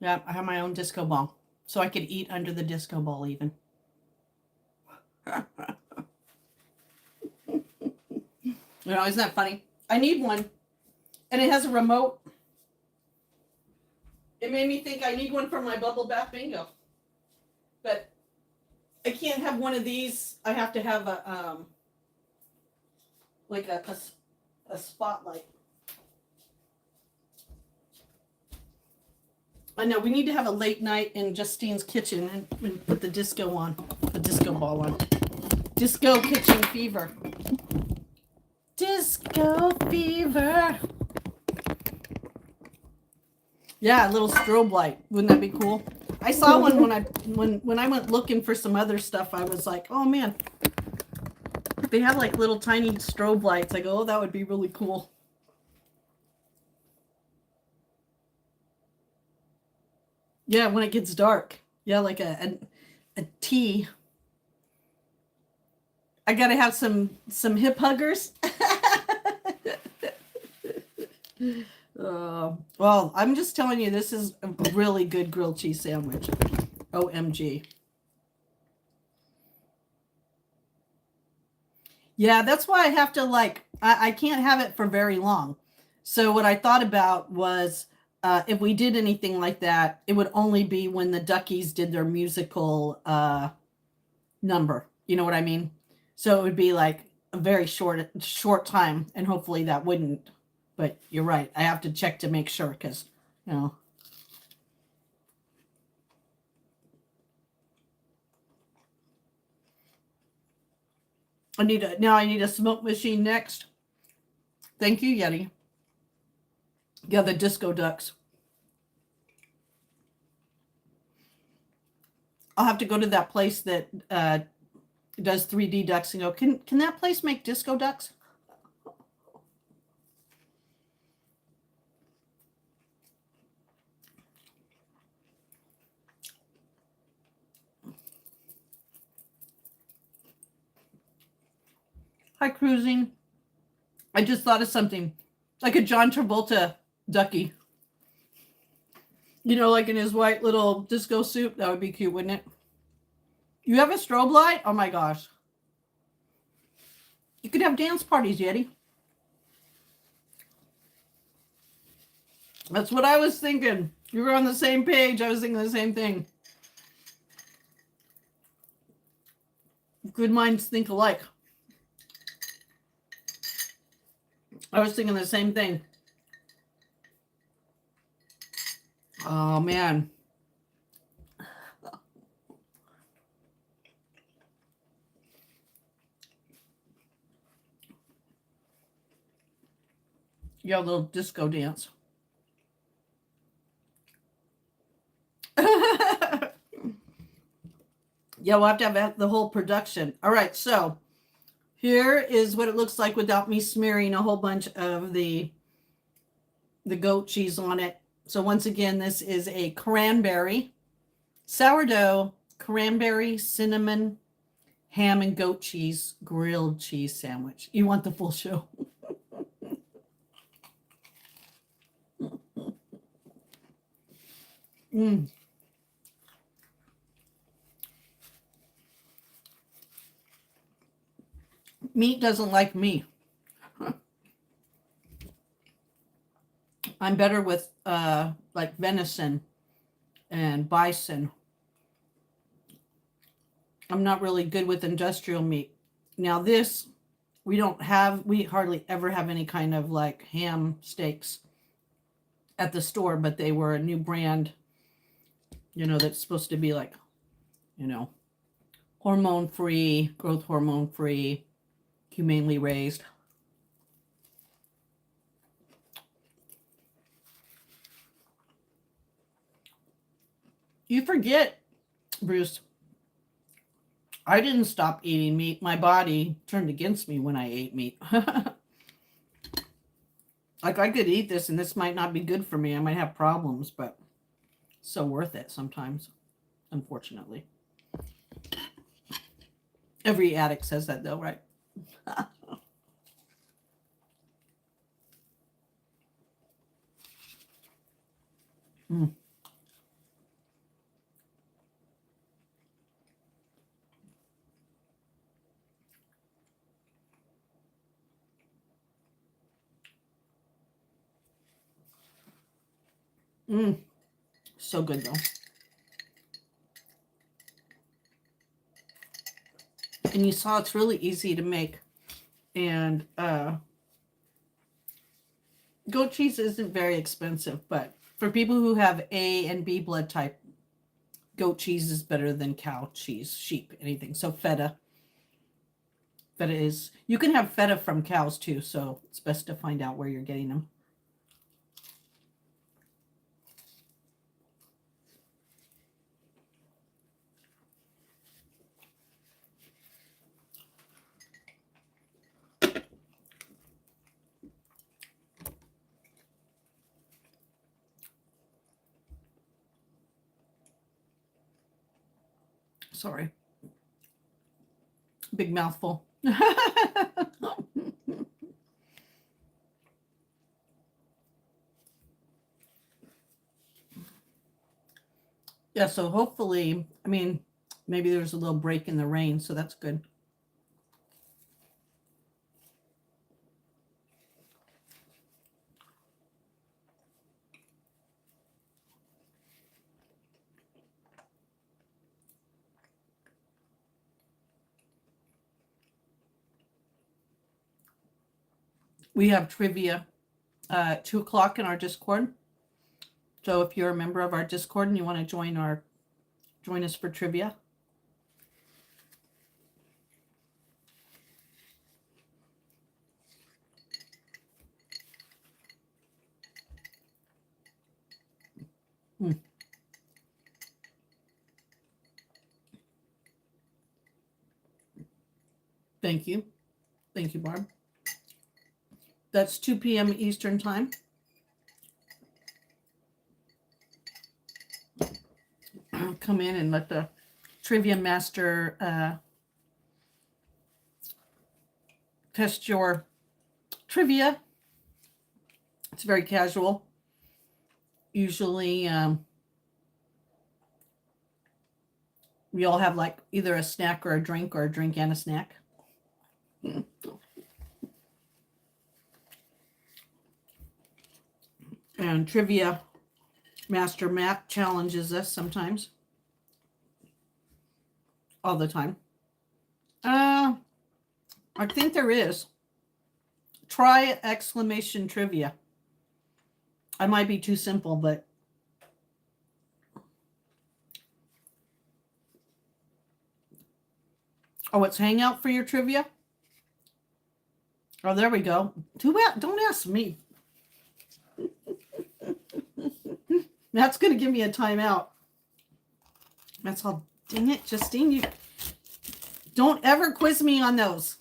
Yeah, I have my own disco ball. So I could eat under the disco ball even. You know, isn't that funny? I need one. And it has a remote. It made me think I need one for my bubble bath bingo. But I can't have one of these. I have to have a like a spotlight. I know we need to have a late night in Justine's kitchen and put the disco on, the disco ball on. Disco kitchen fever. Disco fever. Yeah, a little strobe light. Wouldn't that be cool? I saw one when I went looking for some other stuff. I was like, oh man, they have like little tiny strobe lights. I go, oh, that would be really cool. Yeah, when it gets dark. Yeah, like a tea. I gotta have some hip huggers. Well, I'm just telling you, this is a really good grilled cheese sandwich. OMG. Yeah, that's why I have to I can't have it for very long. So what I thought about was if we did anything like that, it would only be when the Duckies did their musical number. You know what I mean? So it would be like a very short time, and hopefully that wouldn't. But you're right. I have to check to make sure because, you know. I need a smoke machine next. Thank you, Yeti. Yeah, the disco ducks. I'll have to go to that place that does 3D ducks and go, can that place make disco ducks? Hi, Cruising. I just thought of something. Like a John Travolta ducky. You know, like in his white little disco suit. That would be cute, wouldn't it? You have a strobe light? Oh my gosh. You could have dance parties, Yeti. That's what I was thinking. You were on the same page. I was thinking the same thing. Good minds think alike. I was thinking the same thing. Oh, man. Yeah, a little disco dance. Yeah, we'll have to have the whole production. All right, so here is what it looks like without me smearing a whole bunch of the goat cheese on it. So once again, this is a cranberry, sourdough, cranberry, cinnamon, ham, and goat cheese grilled cheese sandwich. You want the full show. Meat doesn't like me. I'm better with like venison and bison. I'm not really good with industrial meat. Now this, we hardly ever have any kind of like ham steaks at the store, but they were a new brand, you know, that's supposed to be like, you know, hormone-free, growth hormone-free, humanely raised. You forget, Bruce, I didn't stop eating meat. My body turned against me when I ate meat. Like, I could eat this and this might not be good for me. I might have problems, but so worth it sometimes, unfortunately. Every addict says that though, right? Mm. Mm. So good though. And you saw it's really easy to make. And goat cheese isn't very expensive, but for people who have A and B blood type, goat cheese is better than cow cheese, sheep, anything. So feta. Feta is, you can have feta from cows too, so it's best to find out where you're getting them. Sorry. Big mouthful. Yeah, so hopefully, I mean, maybe there's a little break in the rain, so that's good. We have trivia 2 o'clock in our Discord. So if you're a member of our Discord and you want to join us for trivia. Thank you. Thank you, Barb. That's 2 p.m. Eastern time. Come in and let the trivia master test your trivia. It's very casual. Usually, we all have like either a snack or a drink and a snack. And trivia master Matt challenges us sometimes. All the time. I think there is. Try exclamation trivia. I might be too simple, but oh, it's Hangout for your trivia? Oh, there we go. Too bad. Don't ask me. That's going to give me a timeout. That's all. Dang it, Justine. You don't ever quiz me on those.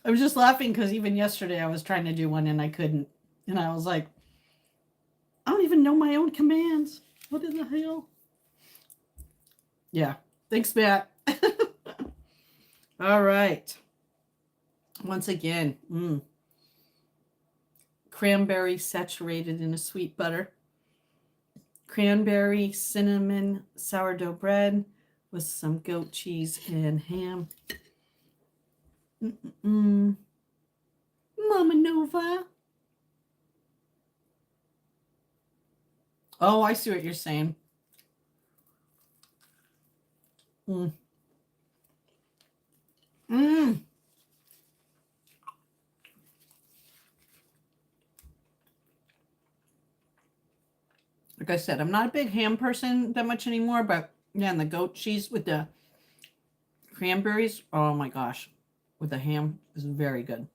I was just laughing because even yesterday I was trying to do one and I couldn't. And I was like, I don't even know my own commands. What in the hell? Yeah. Thanks, Matt. All right. Once again, cranberry saturated in a sweet butter. Cranberry, cinnamon, sourdough bread with some goat cheese and ham. Mama Nova. Oh, I see what you're saying. Mm. Mm. Like I said, I'm not a big ham person that much anymore, but yeah, and the goat cheese with the cranberries, oh my gosh, with the ham is very good.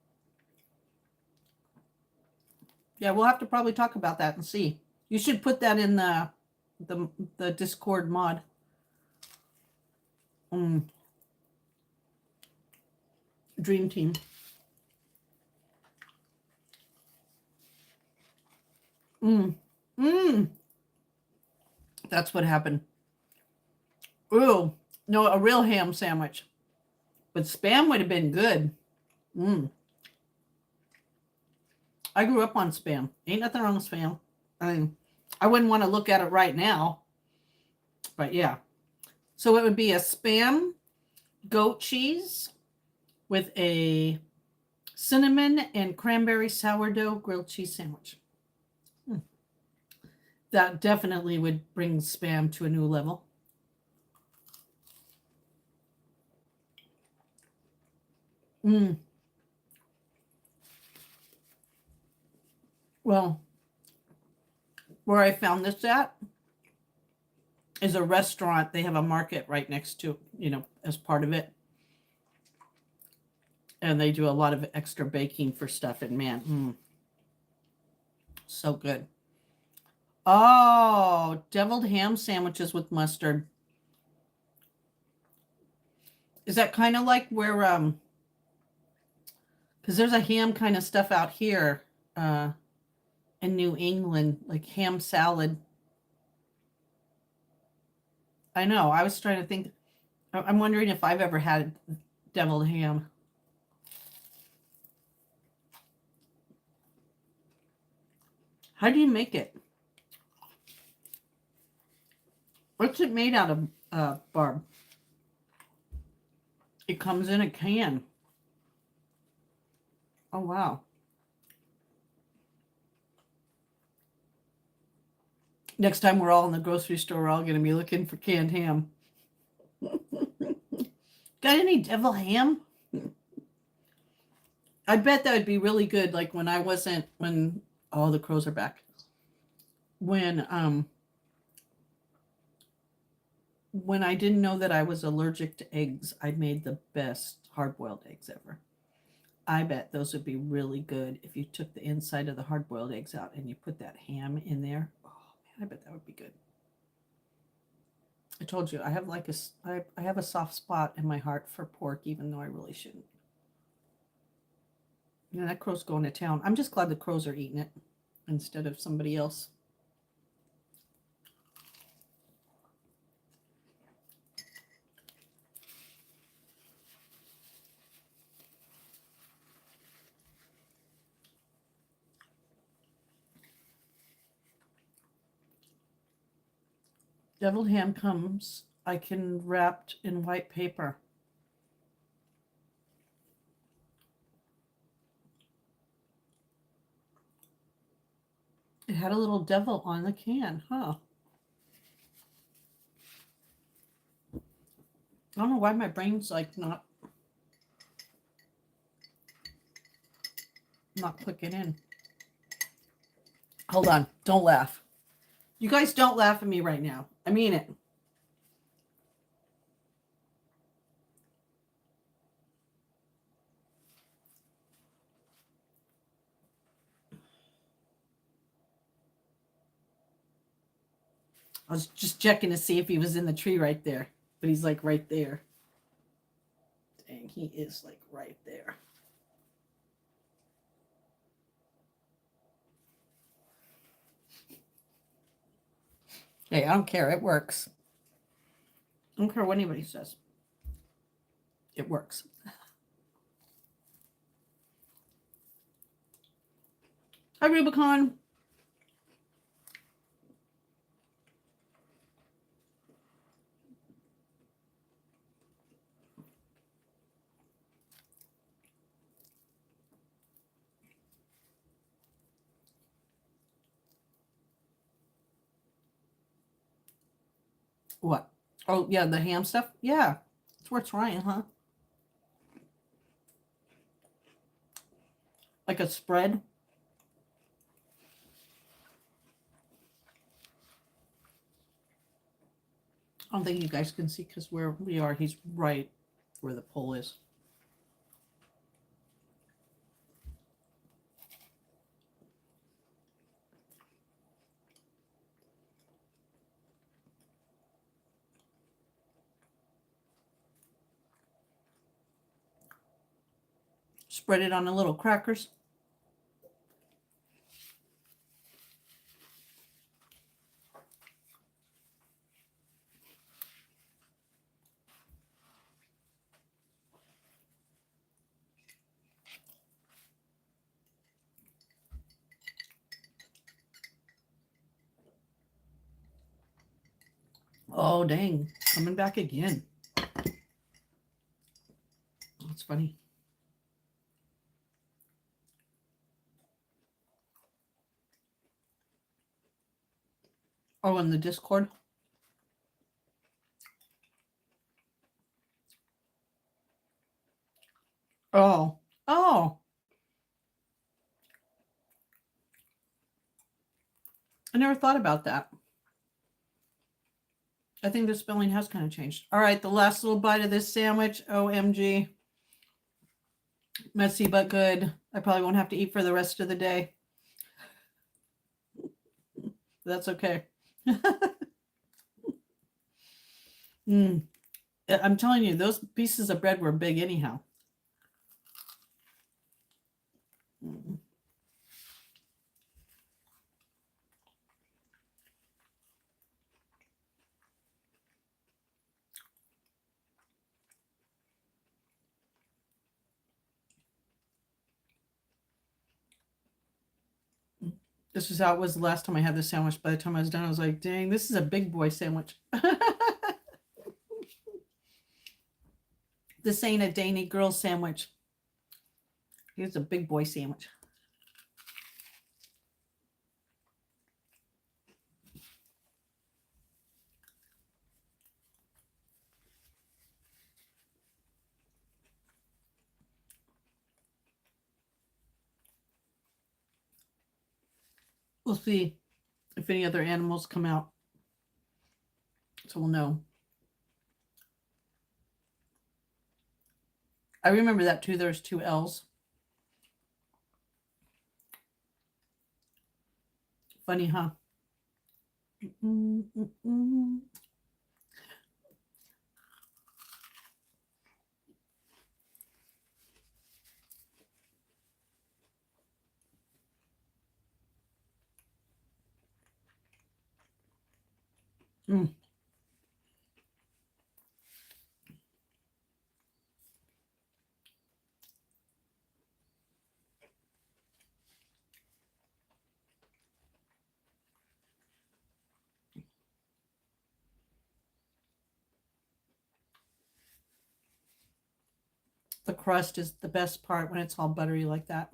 Yeah, we'll have to probably talk about that and see. You should put that in the Discord mod. Mm. Dream team. Mm. Mm. That's what happened. Ooh, no, a real ham sandwich. But Spam would have been good. Mm. I grew up on Spam. Ain't nothing wrong with Spam. I mean, I wouldn't want to look at it right now. But yeah. So it would be a Spam goat cheese with a cinnamon and cranberry sourdough grilled cheese sandwich. That definitely would bring Spam to a new level. Mm. Well, where I found this at is a restaurant. They have a market right next to, as part of it. And they do a lot of extra baking for stuff. And man, so good. Oh, deviled ham sandwiches with mustard. Is that kind of like where, because there's a ham kind of stuff out here in New England, like ham salad. I know. I was trying to think. I'm wondering if I've ever had deviled ham. How do you make it? What's it made out of, Barb? It comes in a can. Oh, wow. Next time we're all in the grocery store, we're all going to be looking for canned ham. Got any devil ham? I bet that would be really good. Like when oh, the crows are back. When I didn't know that I was allergic to eggs, I made the best hard-boiled eggs ever. I bet those would be really good if you took the inside of the hard-boiled eggs out and you put that ham in there. Oh man, I bet that would be good. I told you I have I have a soft spot in my heart for pork, even though I really shouldn't. That crow's going to town. I'm just glad the crows are eating it instead of somebody else. Deviled ham comes, I can wrapped in white paper. It had a little devil on the can, huh? I don't know why my brain's like not clicking in. Hold on, don't laugh. You guys don't laugh at me right now. I mean it. I was just checking to see if he was in the tree right there, but he's like right there. Dang, he is like right there. Hey, I don't care. It works. I don't care what anybody says. It works. Hi, Rubicon. What? Oh, yeah, the ham stuff. Yeah, it's worth trying, huh? Like a spread. I don't think you guys can see because where we are, he's right where the pole is. Spread it on the little crackers. Oh, dang. Coming back again. That's funny. Oh, in the Discord. Oh. Oh. I never thought about that. I think the spelling has kind of changed. All right, the last little bite of this sandwich. OMG. Messy but good. I probably won't have to eat for the rest of the day. That's okay. I'm telling you, those pieces of bread were big anyhow. This is how it was the last time I had this sandwich. By the time I was done, I was like, dang, this is a big boy sandwich. This ain't a dainty girl sandwich. Here's a big boy sandwich. We'll see if any other animals come out. So we'll know. I remember that too. There's 2 L's. Funny, huh? The crust is the best part when it's all buttery like that.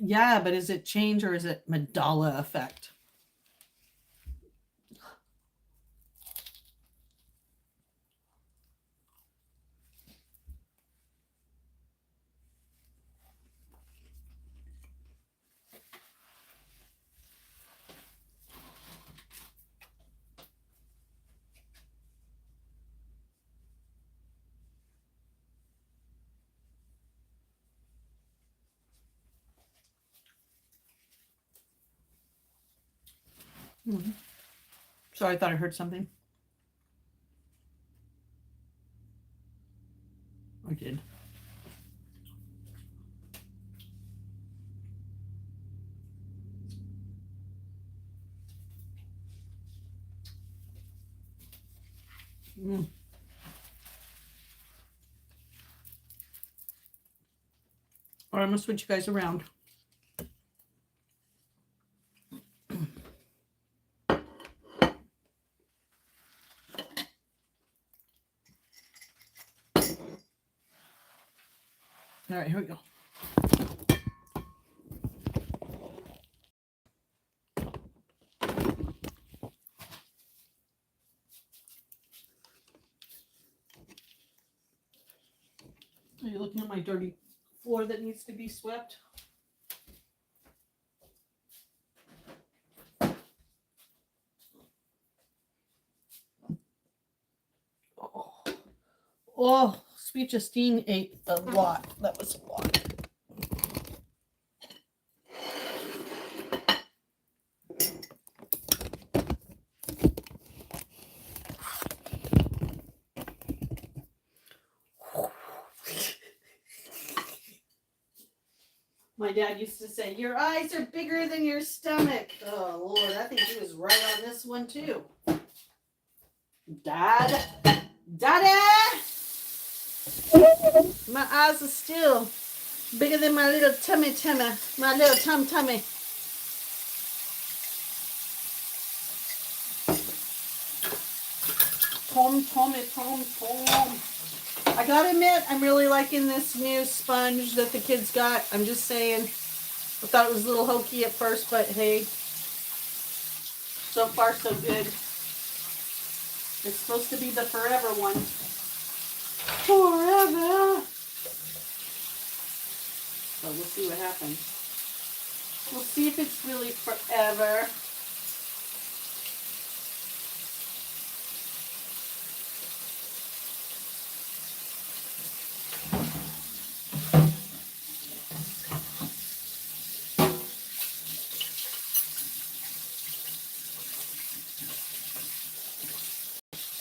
Yeah, but is it change or is it Mandela effect? Sorry, I thought I heard something. I did. All right, I'm gonna switch you guys around. All right, here we go. dirty floor that needs to be swept. Oh, Sweet Justine ate a lot. That was a lot. My dad used to say, your eyes are bigger than your stomach. Oh, Lord, I think he was right on this one, too. Dad? Daddy! My eyes are still bigger than my little tummy, my little tummy. Tom. I gotta admit, I'm really liking this new sponge that the kids got. I'm just saying, I thought it was a little hokey at first, but hey, so far so good. It's supposed to be the forever one. Forever. So we'll see what happens. We'll see if it's really forever.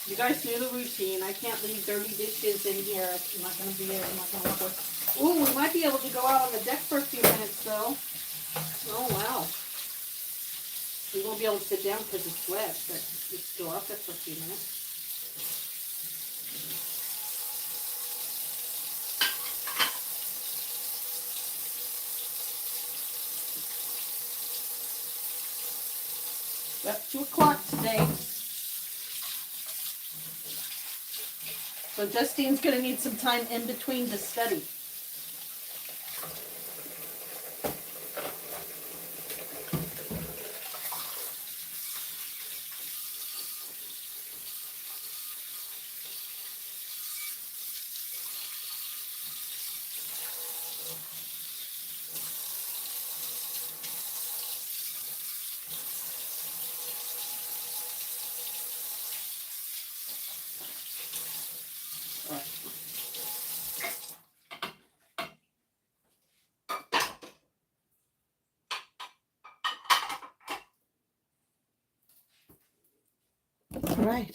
You guys knew the routine. I can't leave dirty dishes in here. I'm not going to be able to work with. Ooh, we might be able to go out on the deck for a few minutes, though. Oh, wow. We won't be able to sit down because it's wet, but we can go out there for a few minutes. About 2 o'clock today. So Justine's going to need some time in between to study. All right.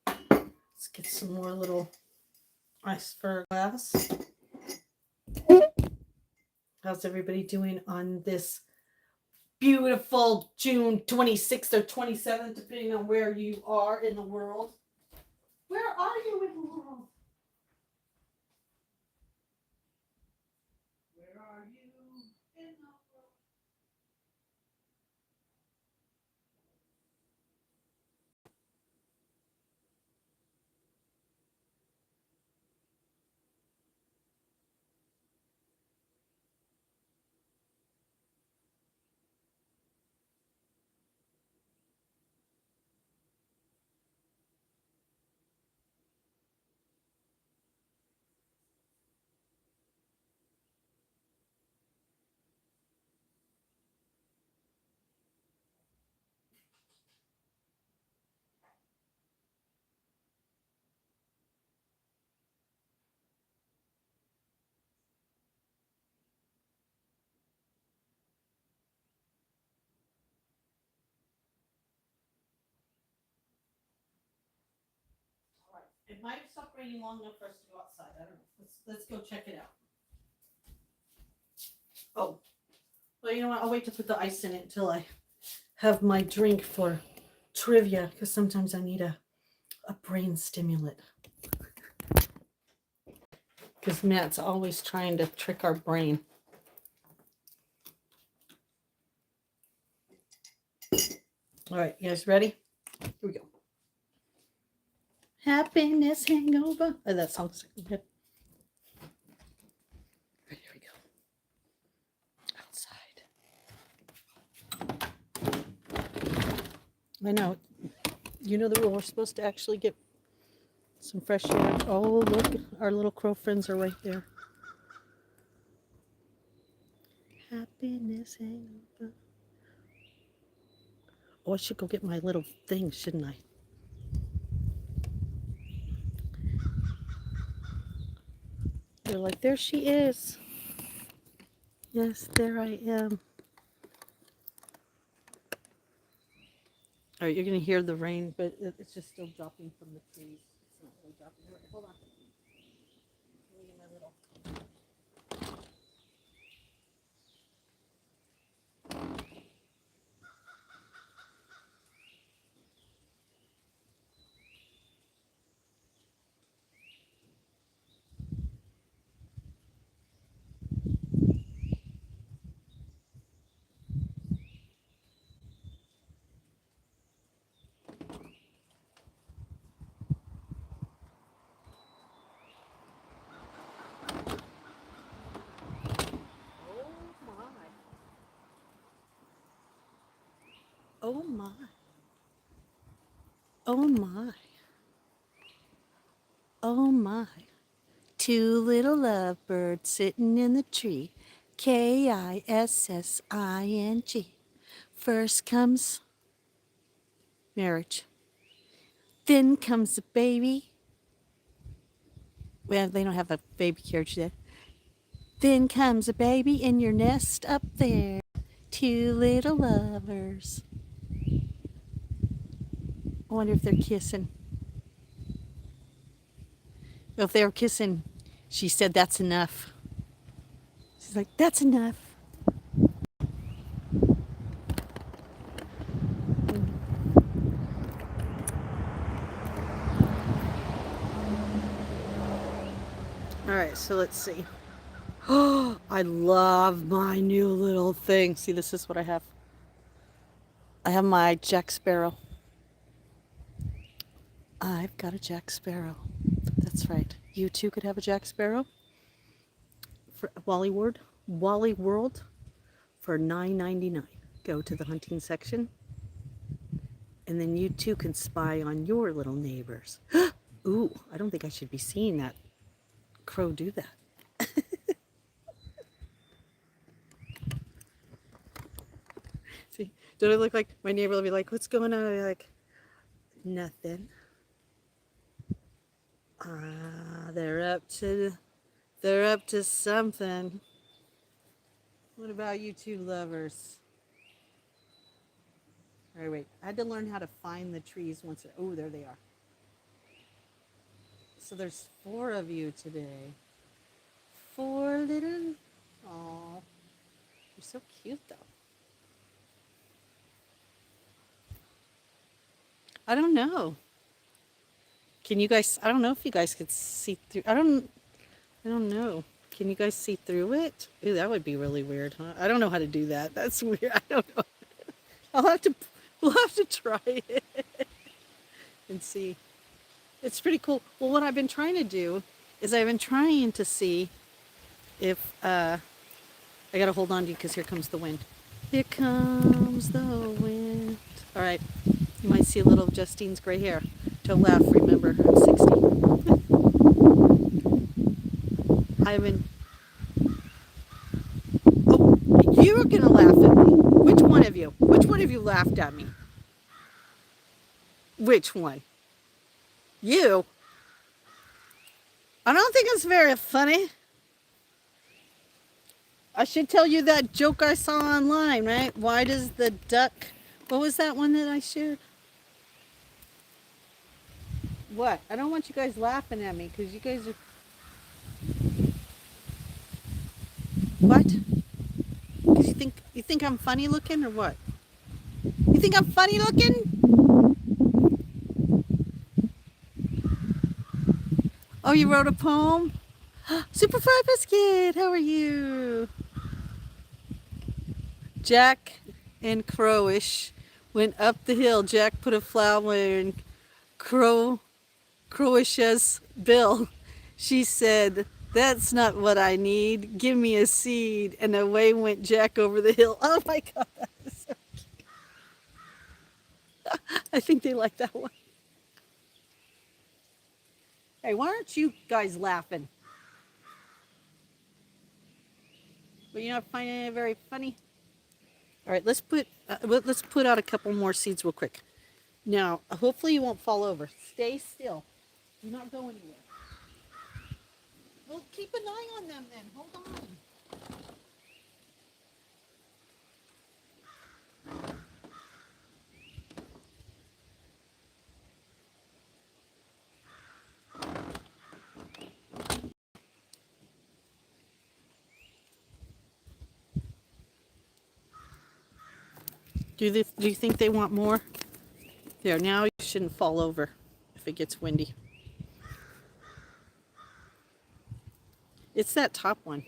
Let's get some more little ice for a glass. How's everybody doing on this beautiful June 26th or 27th, depending on where you are in the world? Where are you in the world? Where are you in the world? It might have stopped raining long enough for us to go outside. I don't know. Let's go check it out. Oh, well, you know what? I'll wait to put the ice in it until I have my drink for trivia, because sometimes I need a brain stimulant. Because Matt's always trying to trick our brain. All right, you guys ready? Here we go. Happiness hangover. Oh, that song's good. Right, here we go. Outside. I know. You know the rule. We're supposed to actually get some some fresh air. Oh, look, our little crow friends are right there. Happiness ain't over. Oh, I should go get my little thing, shouldn't I? They're like, there she is. Yes, there I am. All right, you're going to hear the rain, but it's just still dropping from the trees. It's not really dropping. All right, hold on. Let me get my little... Oh my. Oh my. Oh my. Two little lovebirds sitting in the tree. Kissing. First comes marriage. Then comes the baby. Well, they don't have a baby carriage yet. Then comes a baby in your nest up there. Two little lovers. I wonder if they're kissing. Well, if they were kissing, she said that's enough. She's like, that's enough. All right, so let's see. Oh, I love my new little thing. See, this is what I have. I have my Jack Sparrow. I've got a Jack Sparrow. That's right. You too could have a Jack Sparrow. For Wally World for $9.99. Go to the hunting section, and then you too can spy on your little neighbors. Ooh, I don't think I should be seeing that crow do that. See, don't I look like my neighbor will be like, what's going on? I'll be like, nothing. They're up to something. What about you two lovers? All right, wait. I had to learn how to find the trees once. Oh, there they are. So there's 4 of you today. 4 little. Aw, you're so cute though. I don't know. Can you guys? I don't know if you guys could see through. I don't know. Can you guys see through it? Ooh, that would be really weird, huh? I don't know how to do that. That's weird. I don't know. We'll have to try it and see. It's pretty cool. Well, what I've been trying to do is I've been trying to see if I gotta hold on to you because here comes the wind. Here comes the wind. All right. You might see a little of Justine's gray hair. Don't laugh. Remember, I'm 60. I've been... Oh, you were going to laugh at me. Which one of you? Which one of you laughed at me? Which one? You? I don't think it's very funny. I should tell you that joke I saw online, right? Why does the duck... What was that one that I shared? What? I don't want you guys laughing at me because you guys are... What? Because you think I'm funny looking or what? You think I'm funny looking? Oh, you wrote a poem? Superfly Biscuit, how are you? Jack and Crowish went up the hill. Jack put a flower in Crowish's bill. She said, that's not what I need. Give me a seed. And away went Jack over the hill. Oh my God, that is so cute. I think they like that one. Hey, why aren't you guys laughing? But you're not finding it very funny. All right, let's put out a couple more seeds real quick. Now, hopefully you won't fall over. Stay still. Do not go anywhere. Well, keep an eye on them then. Hold on. Do you think they want more? There, now you shouldn't fall over if it gets windy. It's that top one.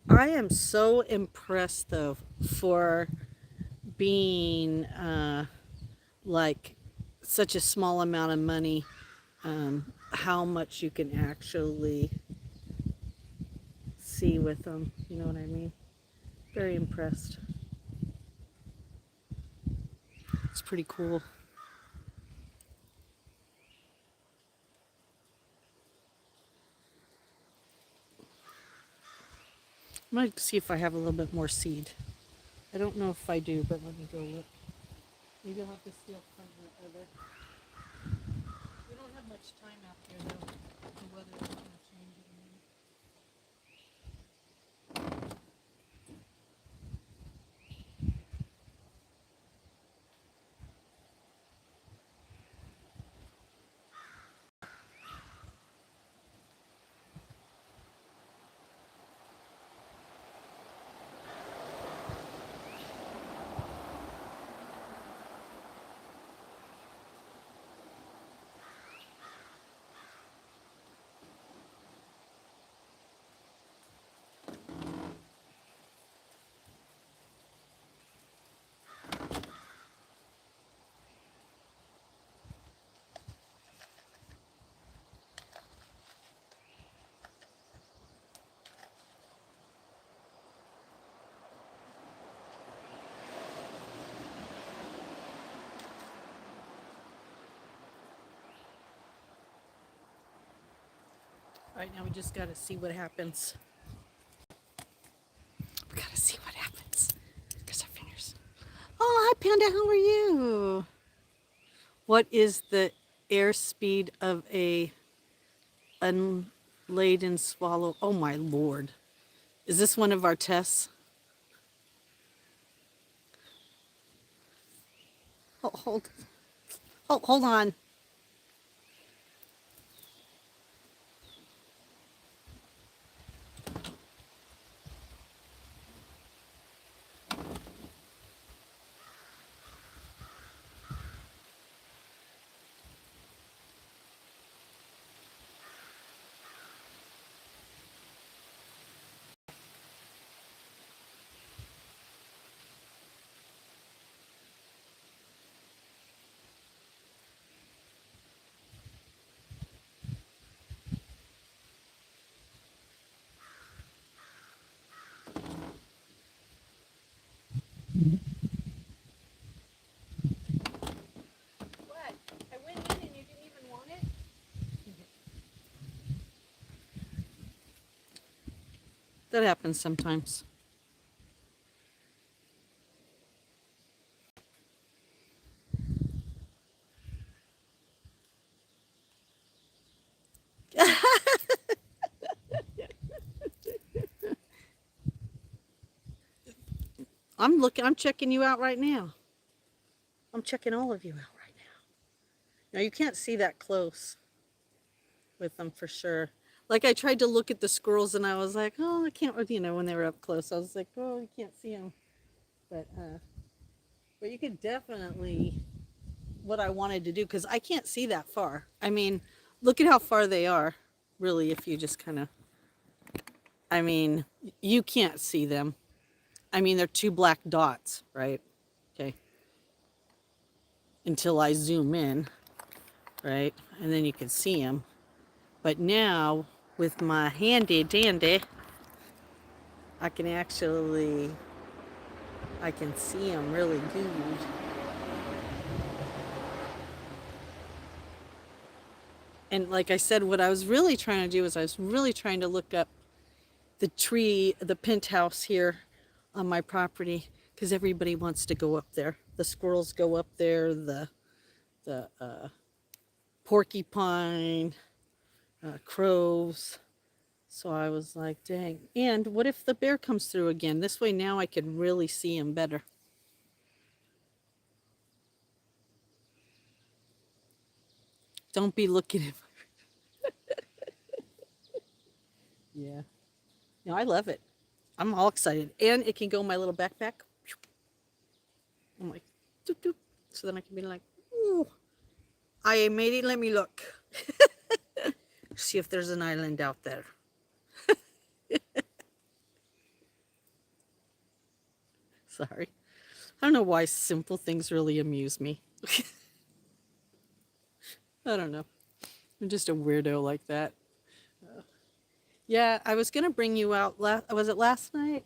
I am so impressed though for being like such a small amount of money, how much you can actually see with them. You know what I mean? Very impressed. It's pretty cool. I might see if I have a little bit more seed. I don't know if I do, but let me go look. Maybe I'll have to steal from the other. We don't have much time out here though. The weather is going to change in a minute. All right, now we just got to see what happens. We got to see what happens. Here's our fingers. Oh, hi, Panda. How are you? What is the airspeed of a unladen swallow? Oh, my Lord. Is this one of our tests? Hold on. What? I went in and you didn't even want it? That happens sometimes. I'm checking you out right now. I'm checking all of you out right now. Now you can't see that close with them for sure. Like I tried to look at the squirrels and I was like, oh, I can't, you know, when they were up close, I was like, oh, you can't see them. But you could definitely, what I wanted to do, because I can't see that far. I mean, look at how far they are, really, if you just kind of, I mean, you can't see them. I mean, they're two black dots, right? Okay. Until I zoom in, right? And then you can see them. But now, with my handy dandy, I can actually I can see them really good. And like I said, what I was really trying to do is I was really trying to look up the penthouse here on my property, because everybody wants to go up there. The squirrels go up there, the porcupine, crows. So I was like, dang. And what if the bear comes through again? This way now I can really see him better. Don't be looking at Yeah. No, I love it. I'm all excited. And it can go in my little backpack. I'm like, doop, doop. So then I can be like, ooh, I made it. Let me look. See if there's an island out there. Sorry. I don't know why simple things really amuse me. I don't know. I'm just a weirdo like that. Yeah, I was going to bring you out. Was it last night?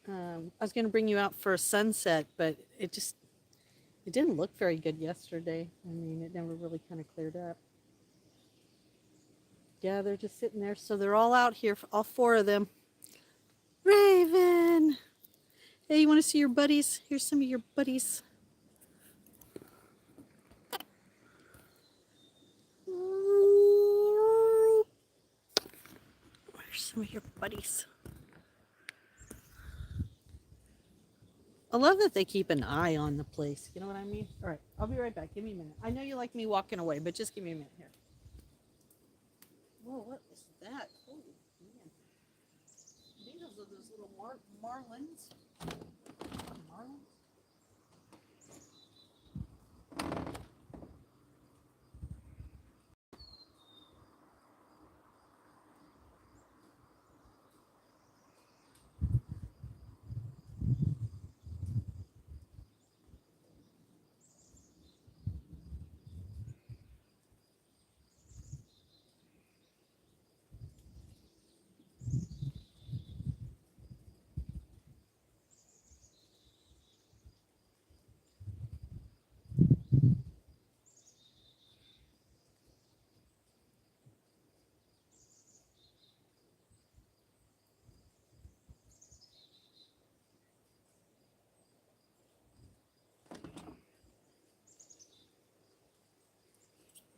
I was going to bring you out for a sunset, but it didn't look very good yesterday. I mean, it never really kind of cleared up. Yeah, they're just sitting there. So they're all out here, all 4 of them. Raven! Hey, you want to see your buddies? Here's some of your buddies. Where's some of your buddies? I love that they keep an eye on the place. You know what I mean? All right, I'll be right back. Give me a minute. I know you like me walking away, but just give me a minute here. Whoa, what is that? Holy man. These are those little marlins. Marlins?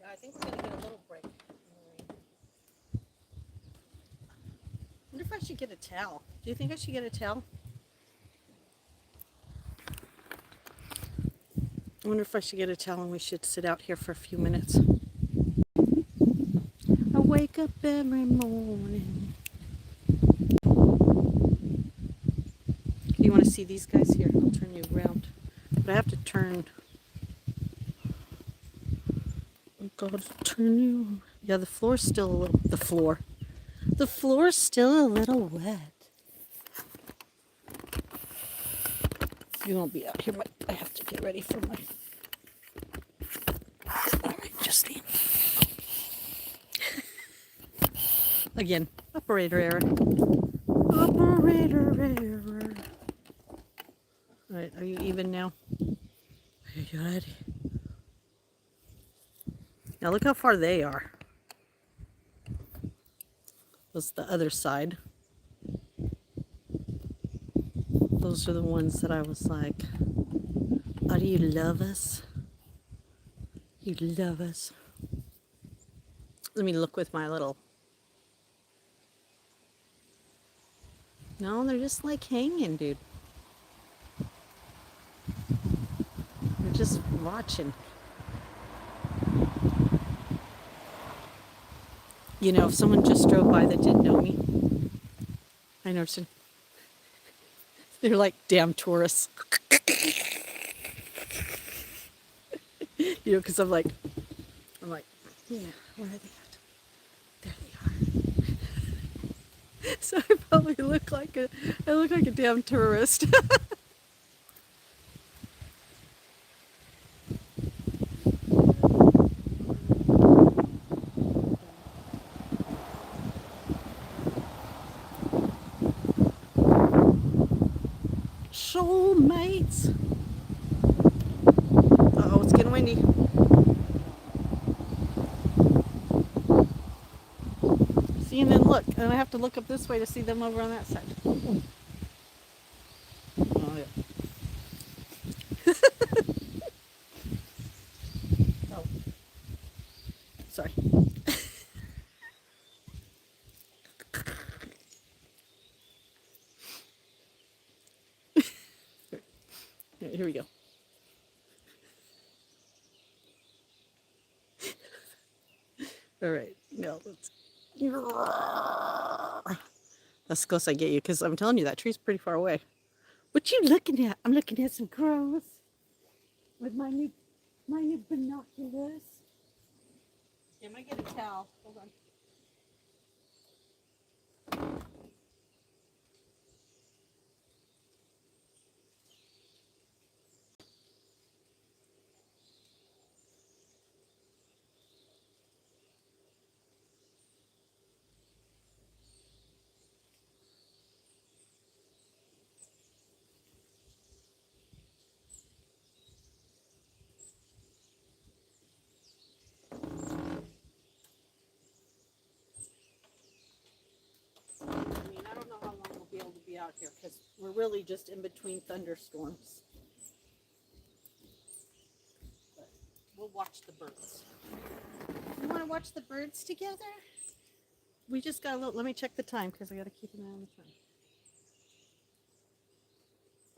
Yeah, I think we're going to get a little break. I wonder if I should get a towel. Do you think I should get a towel? I wonder if I should get a towel and we should sit out here for a few minutes. I wake up every morning. You want to see these guys here? I'll turn you around. But I have to turn. Oh God, turn you. Yeah, the floor's still a little. The floor's still a little wet. You won't be out here, but I have to get ready for my. All right, Justine. Again, operator error. Operator error. All right, are you even now? Are you ready? Now look how far they are. That's the other side. Those are the ones that I was like, oh, do you love us? You love us. Let me look with my little. No, they're just like hanging, dude. They're just watching. You know, if someone just drove by that didn't know me, I noticed it. They're like damn tourists. You know, because I'm like, yeah, where are they at? There they are. So I probably look like a damn tourist. So See, and then look, and I have to look up this way to see them over on that side. Oh, yeah. Oh, sorry. Here we go. All right, now let's. That's as close I get you, because I'm telling you that tree's pretty far away. What you looking at? I'm looking at some crows with my new binoculars. Yeah, I might get a towel. Hold on. I mean, I don't know how long we'll be able to be out here because we're really just in between thunderstorms. But we'll watch the birds. You want to watch the birds together? We just got a little. Let me check the time because I got to keep an eye on the time.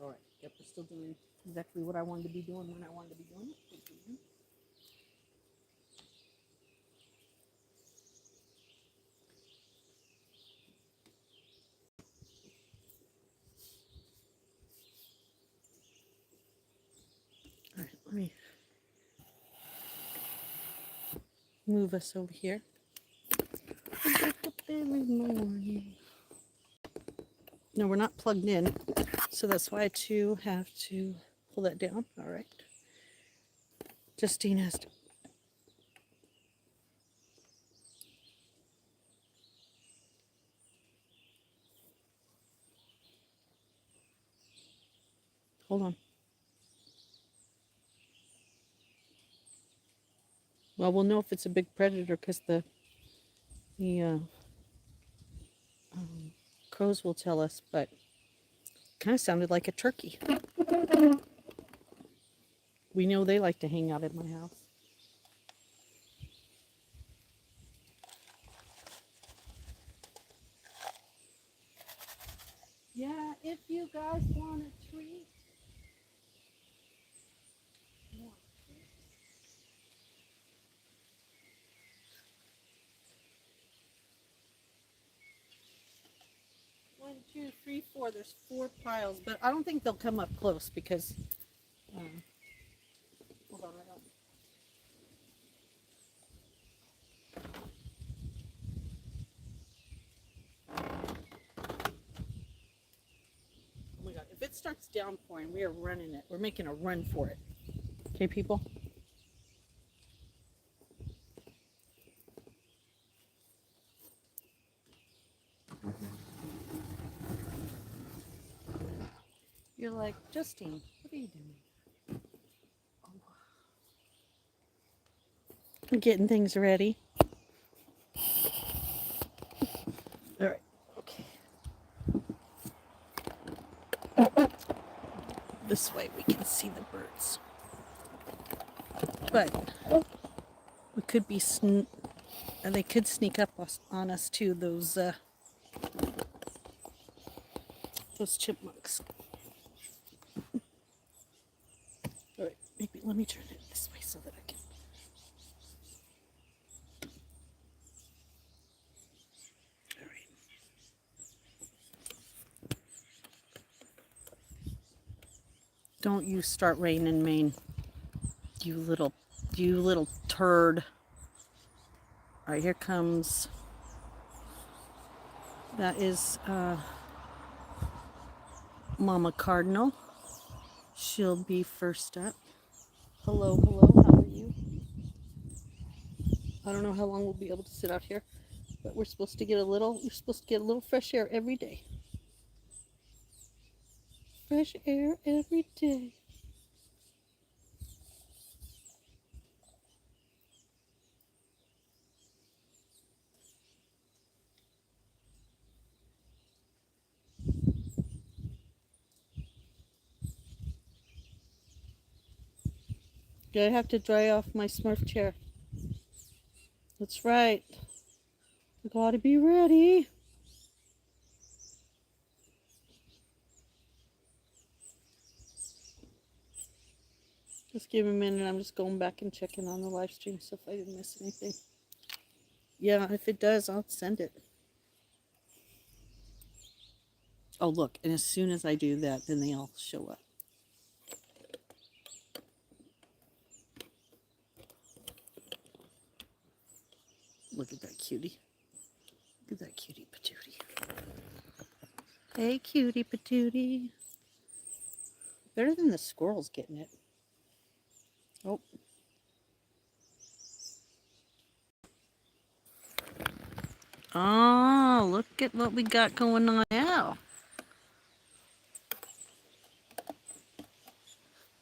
All right. Yep, we're still doing exactly what I wanted to be doing when I wanted to be doing it. All right, let me move us over here. I wake up every morning. No, we're not plugged in, so that's why I too have to pull that down. All right. Justine has to. Hold on. Well, we'll know if it's a big predator because the crows will tell us, but kind of sounded like a turkey. We know they like to hang out at my house. Yeah, if you guys want a treat. One, two, three, four. There's 4 piles, but I don't think they'll come up close because. Hold on, I don't. Oh my God! If it starts downpouring, we are running it. We're making a run for it. Okay, people. You're like, Justine, what are you doing? I'm getting things ready. All right. Okay. This way we can see the birds. But we could be and they could sneak up on us too. Those chipmunks. All right. Maybe let me turn it this way so that I can. All right. Don't you start raining in Maine, you little turd. All right, here comes. That is Mama Cardinal. She'll be first up. Hello, how are you? I don't know how long we'll be able to sit out here, but we're supposed to get a little fresh air every day. Fresh air every day. I have to dry off my Smurf chair. That's right. I gotta be ready. Just give me a minute. I'm just going back and checking on the live stream so if I didn't miss anything. Yeah, if it does, I'll send it. Oh, look. And as soon as I do that, then they all show up. Look at that cutie. Look at that cutie patootie. Hey, cutie patootie. Better than the squirrels getting it. Oh. Oh, look at what we got going on now.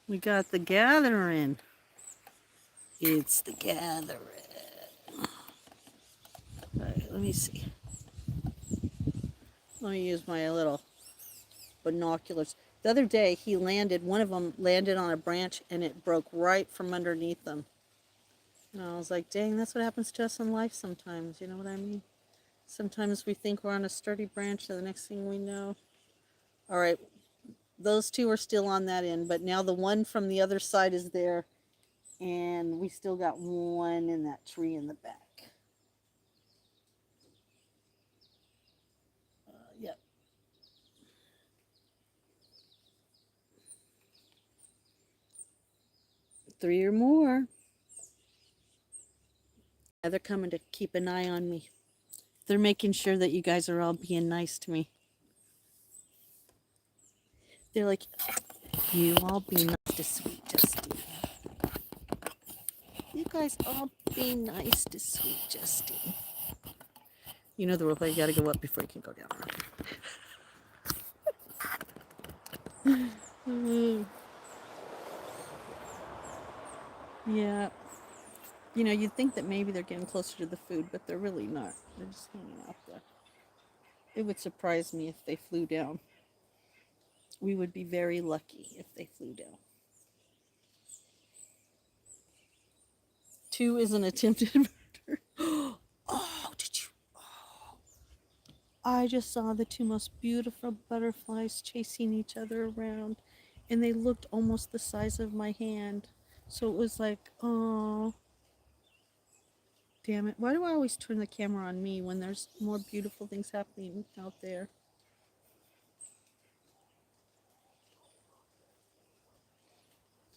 We got the gathering. It's the gathering. All right, let me see. Let me use my little binoculars. The other day, one of them landed on a branch and it broke right from underneath them. And I was like, dang, that's what happens to us in life sometimes. You know what I mean? Sometimes we think we're on a sturdy branch, and the next thing we know. All right, those two are still on that end, but now the one from the other side is there, and we still got one in that tree in the back. Yep. Three or more. They're coming to keep an eye on me. They're making sure that you guys are all being nice to me. They're like, you all be nice to Sweet Justine. You guys all be nice to Sweet Justine. You know the rule, you gotta go up before you can go down. Yeah. You know, you'd think that maybe they're getting closer to the food, but they're really not. They're just hanging out there. It would surprise me if they flew down. We would be very lucky if they flew down. 2 is an attempted murder. Oh, did you? Oh. I just saw the 2 most beautiful butterflies chasing each other around, and they looked almost the size of my hand. So it was like, oh. Damn it. Why do I always turn the camera on me when there's more beautiful things happening out there?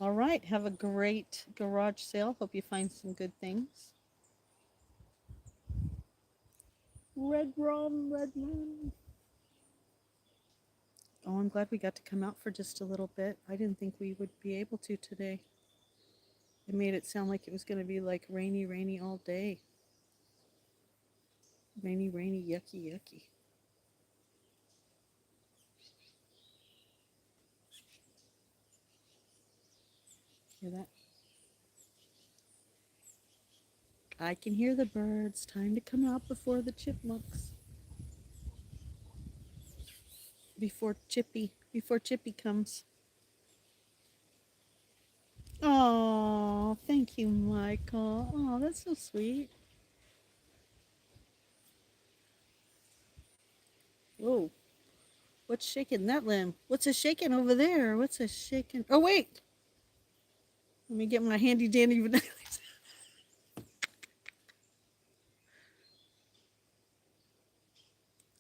All right. Have a great garage sale. Hope you find some good things. Red rum, red moon. Oh, I'm glad we got to come out for just a little bit. I didn't think we would be able to today. It made it sound like it was going to be like rainy, rainy all day. Rainy, rainy, yucky, yucky. Hear that? I can hear the birds. Time to come out before the chipmunks. Before Chippy comes. Oh, thank you, Michael. Oh, that's so sweet. Whoa. What's shaking that limb? What's a shaking over there? What's a shaking? Oh, wait. Let me get my handy dandy binoculars.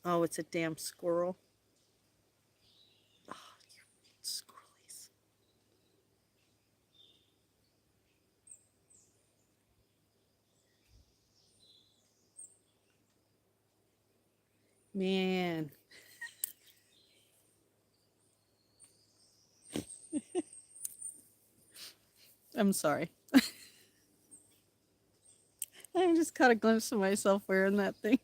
Oh, it's a damn squirrel. Oh, you squirrelies. Man. I'm sorry. I just caught a glimpse of myself wearing that thing.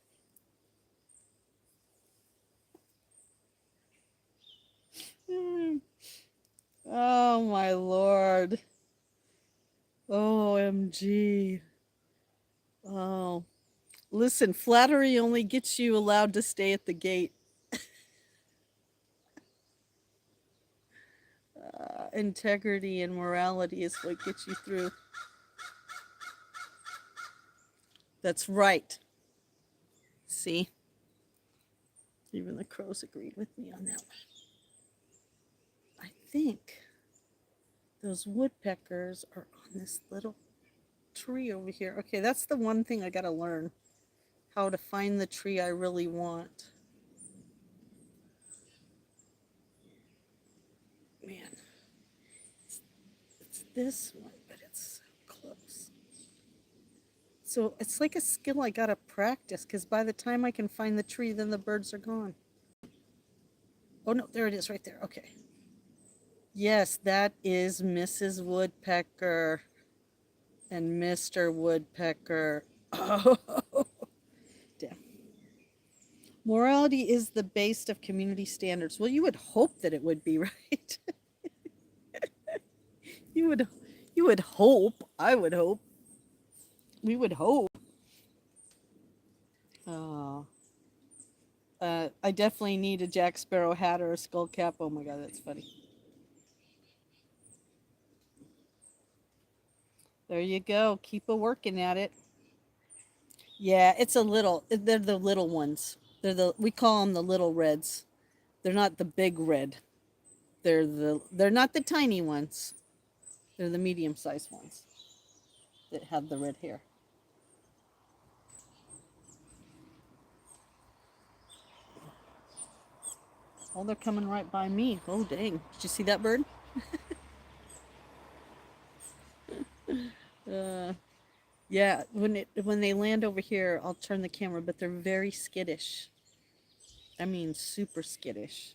Oh, my Lord. OMG. Oh. Listen, flattery only gets you allowed to stay at the gate. integrity and morality is what gets you through. That's right. See? Even the crows agreed with me on that one. I think those woodpeckers are on this little tree over here. Okay, that's the one thing I gotta learn. How to find the tree I really want. Man, it's this one, but it's so close. So it's like a skill I gotta practice, because by the time I can find the tree, then the birds are gone. Oh no, there it is right there. Okay. Yes, that is Mrs. Woodpecker and Mr. Woodpecker. Oh, damn. Morality is the base of community standards. Well, you would hope that it would be, right? you would hope. I would hope. We would hope. Oh. I definitely need a Jack Sparrow hat or a skull cap. Oh my god, that's funny. There you go. Keep a working at it. Yeah, it's a little. They're the little ones. We call them the little reds. They're not the big red. They're not the tiny ones. They're the medium-sized ones that have the red hair. Oh, they're coming right by me. Oh, dang. Did you see that bird? Yeah, when they land over here, I'll turn the camera, but they're very skittish. I mean, super skittish.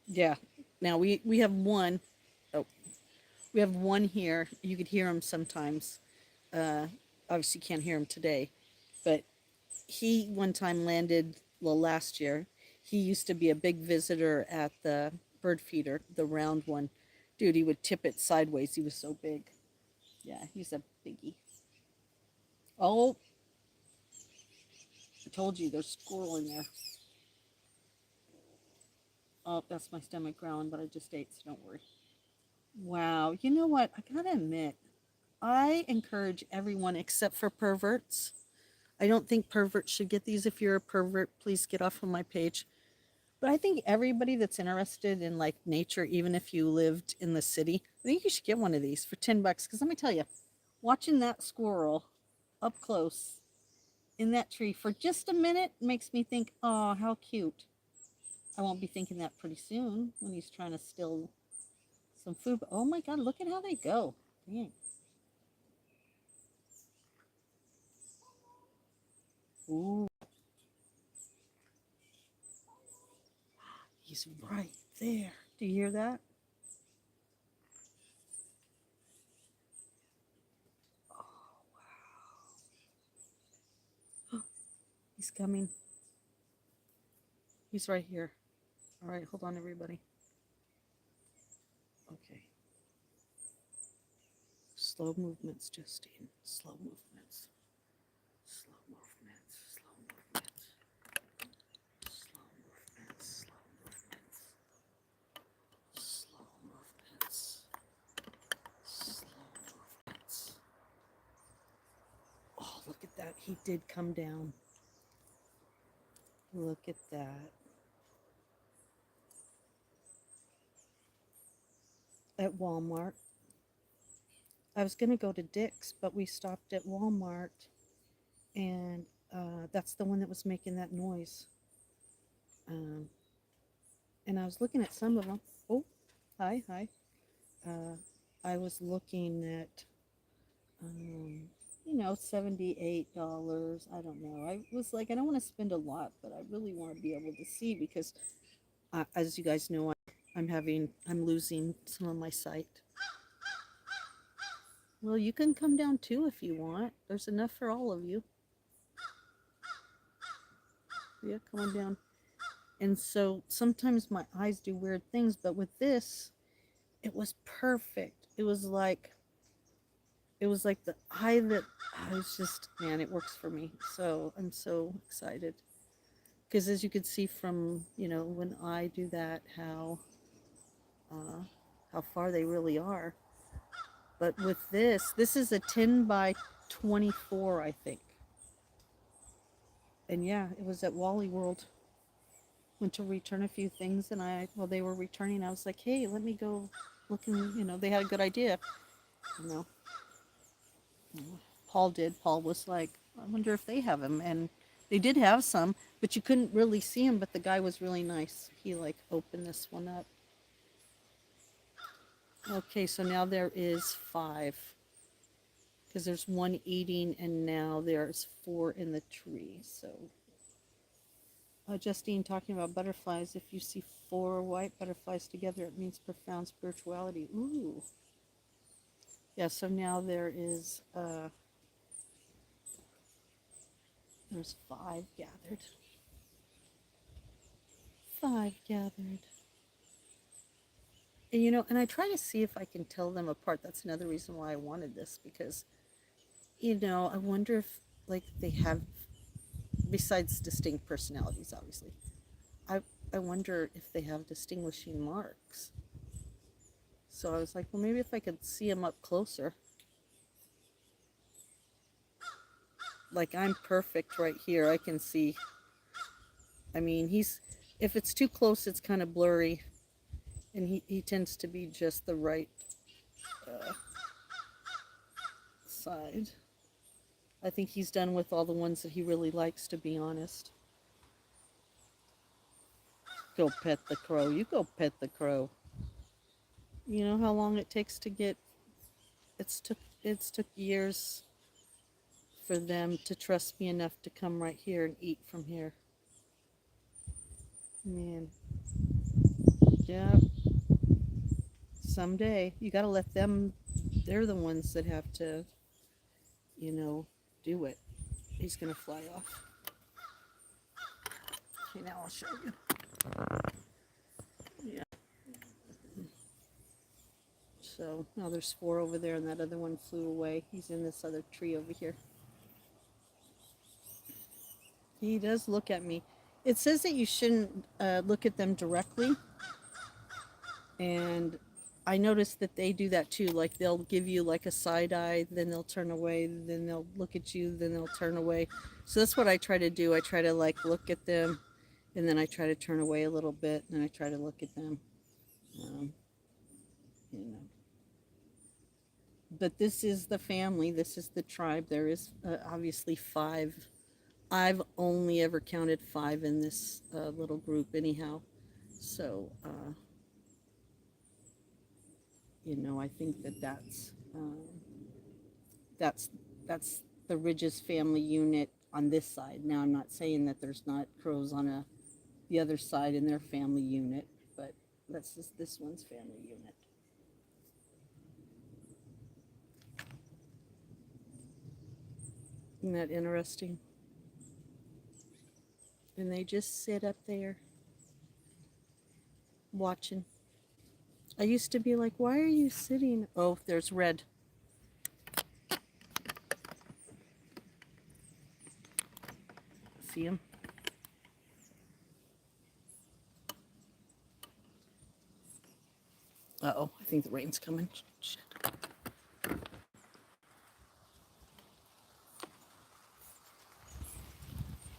Yeah. Now we have one. Oh, we have one here. You could hear him sometimes. Obviously, can't hear him today, but he one time landed. Well, last year, he used to be a big visitor at the bird feeder, the round one. Dude, he would tip it sideways. He was so big. Yeah, he's a biggie. Oh, I told you there's squirrel in there. Oh, that's my stomach growling, but I just ate, so don't worry. Wow, you know what? I gotta admit, I encourage everyone except for perverts. I don't think perverts should get these. If you're a pervert, please get off of my page. But I think everybody that's interested in like nature, even if you lived in the city, I think you should get one of these for $10. Because let me tell you, watching that squirrel up close in that tree for just a minute makes me think, oh, how cute. I won't be thinking that pretty soon when he's trying to steal some food. But oh my God, look at how they go. Dang. Ooh. He's right there. Do you hear that? Oh, wow. He's coming. He's right here. All right, hold on, everybody. Okay. Slow movements, Justine. Slow movements. Slow movements. Slow movements. Slow movements. Slow movements. Slow movements. Slow movements. Oh, look at that. He did come down. Look at that. At Walmart. I was going to go to Dick's, but we stopped at Walmart, and that's the one that was making that noise. And I was looking at some of them. Oh, hi. I was looking at, $78. I don't know. I was like, I don't want to spend a lot, but I really want to be able to see because, as you guys know, I'm losing some of my sight. Well, you can come down too if you want. There's enough for all of you. Yeah, come on down. And so sometimes my eyes do weird things, but with this, it was perfect. It was like the eye that I was just, man, it works for me. So I'm so excited. Because as you can see from, when I do that, how far they really are. But with this is a 10 by 24, I think. And yeah, it was at Wally World. Went to return a few things, and while they were returning, I was like, hey, let me go look. And they had a good idea. You know, Paul did. Paul was like, I wonder if they have them. And they did have some, but you couldn't really see him. But the guy was really nice. He like opened this one up. Okay, so now there is 5. Because there's 1 eating, and now there's 4 in the tree. So, Justine talking about butterflies. If you see 4 white butterflies together, it means profound spirituality. Ooh. Yeah, so now there's 5 gathered. 5 gathered. And I try to see if I can tell them apart. That's another reason why I wanted this, because, I wonder if, like, they have, besides distinct personalities, obviously, I wonder if they have distinguishing marks. So I was like, well, maybe if I could see him up closer. Like, I'm perfect right here. I can see. I mean, if it's too close, it's kind of blurry. And he tends to be just the right side. I think he's done with all the ones that he really likes, to be honest. Go pet the crow. You go pet the crow. You know how long it takes to get. It's took years for them to trust me enough to come right here and eat from here. Man. Yeah. Someday you got to let them. They're the ones that have to, do it. He's gonna fly off. Okay, now I'll show you. Yeah. So now there's 4 over there, and that other one flew away. He's in this other tree over here. He does look at me. It says that you shouldn't look at them directly, and I noticed that they do that too. Like, they'll give you like a side eye, then they'll turn away, then they'll look at you, then they'll turn away. So that's what I try to do. I try to like look at them, and then I try to turn away a little bit, and I try to look at them. You know. But this is the family. This is the tribe. There is obviously 5. I've only ever counted 5 in this little group, anyhow. So, I think that's the Ridges family unit on this side. Now, I'm not saying that there's not crows on the other side in their family unit, but that's just this one's family unit. Isn't that interesting? And they just sit up there watching. I used to be like, why are you sitting? Oh, there's Red. See him? Uh-oh, I think the rain's coming. Shit.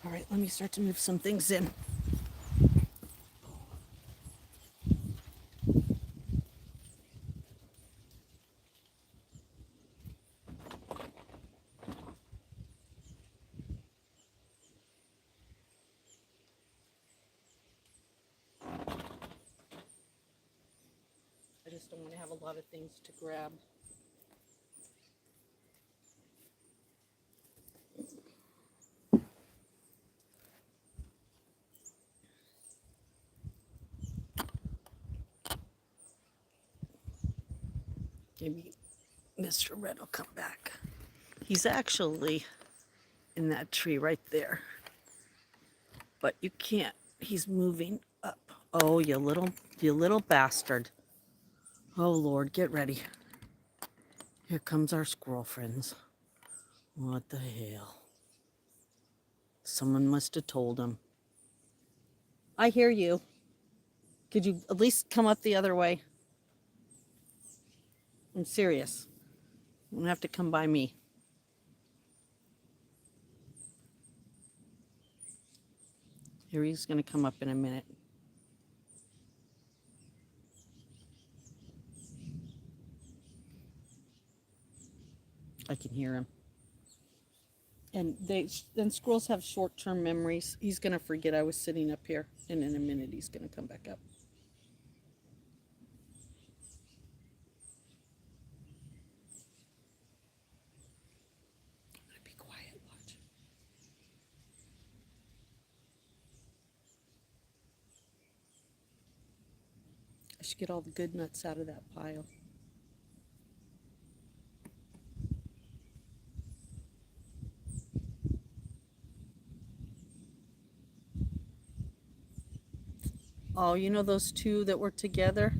All right, let me start to move some things in. I just don't want to have a lot of things to grab. Maybe Mr. Red will come back. He's actually in that tree right there. But you can't. He's moving up. Oh, you little bastard. Oh, Lord, get ready. Here comes our squirrel friends. What the hell? Someone must have told him. I hear you. Could you at least come up the other way? I'm serious. You don't have to come by me. Here, he's going to come up in a minute. I can hear him. And squirrels have short-term memories. He's going to forget I was sitting up here, and in a minute he's going to come back up. I'm going to be quiet. Watch. I should get all the good nuts out of that pile. Oh, you know those two that were together?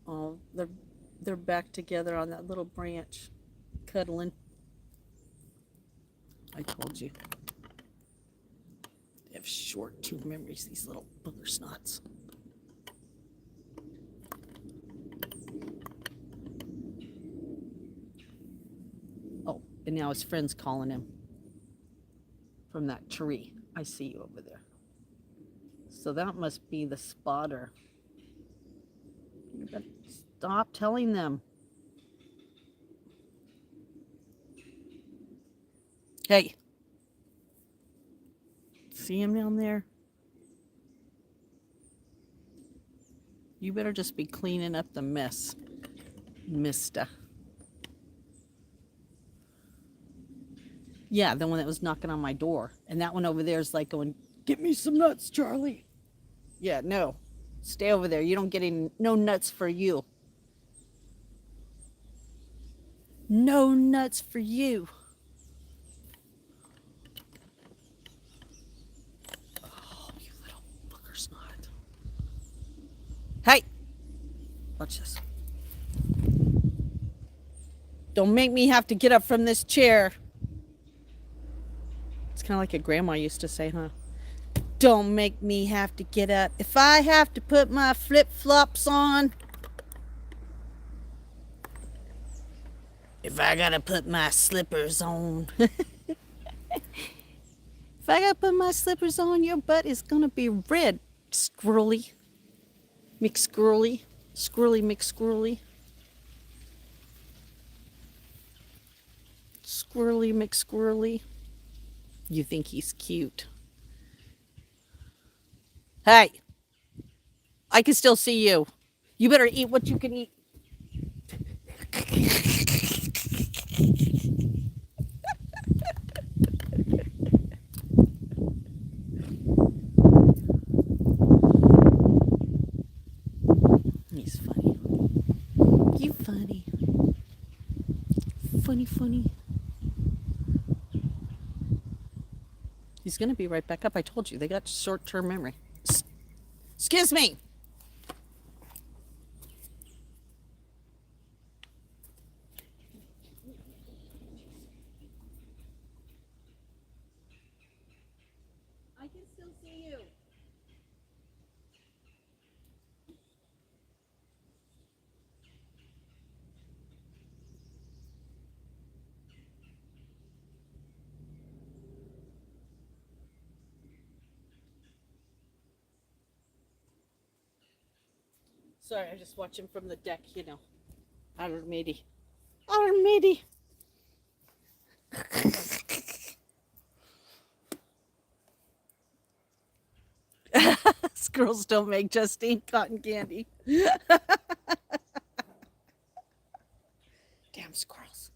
Oh, they're back together on that little branch, cuddling. I told you. They have short-term memories, these little booger snots. Oh, and now his friend's calling him from that tree. I see you over there. So that must be the spotter. You better stop telling them. Hey. See him down there? You better just be cleaning up the mess, mister. Yeah, the one that was knocking on my door. And that one over there is like going, "Get me some nuts, Charlie." Yeah, no. Stay over there. You don't get any, no nuts for you. No nuts for you. Oh, you little booger snot. Hey! Watch this. Don't make me have to get up from this chair. It's kind of like a grandma used to say, huh? Don't make me have to get up. If I have to put my flip-flops on, if I gotta put my slippers on, if I gotta put my slippers on, your butt is gonna be red, squirrely. McSquirrely. Squirrely McSquirrely. Squirrely McSquirrely. You think he's cute. Hey, I can still see you. You better eat what you can eat. He's funny. You funny. Funny. He's going to be right back up. I told you, they got short-term memory. Excuse me. I can still see you. Sorry, I just watch him from the deck, you know. Armidi. Squirrels don't make Justine cotton candy. Damn squirrels.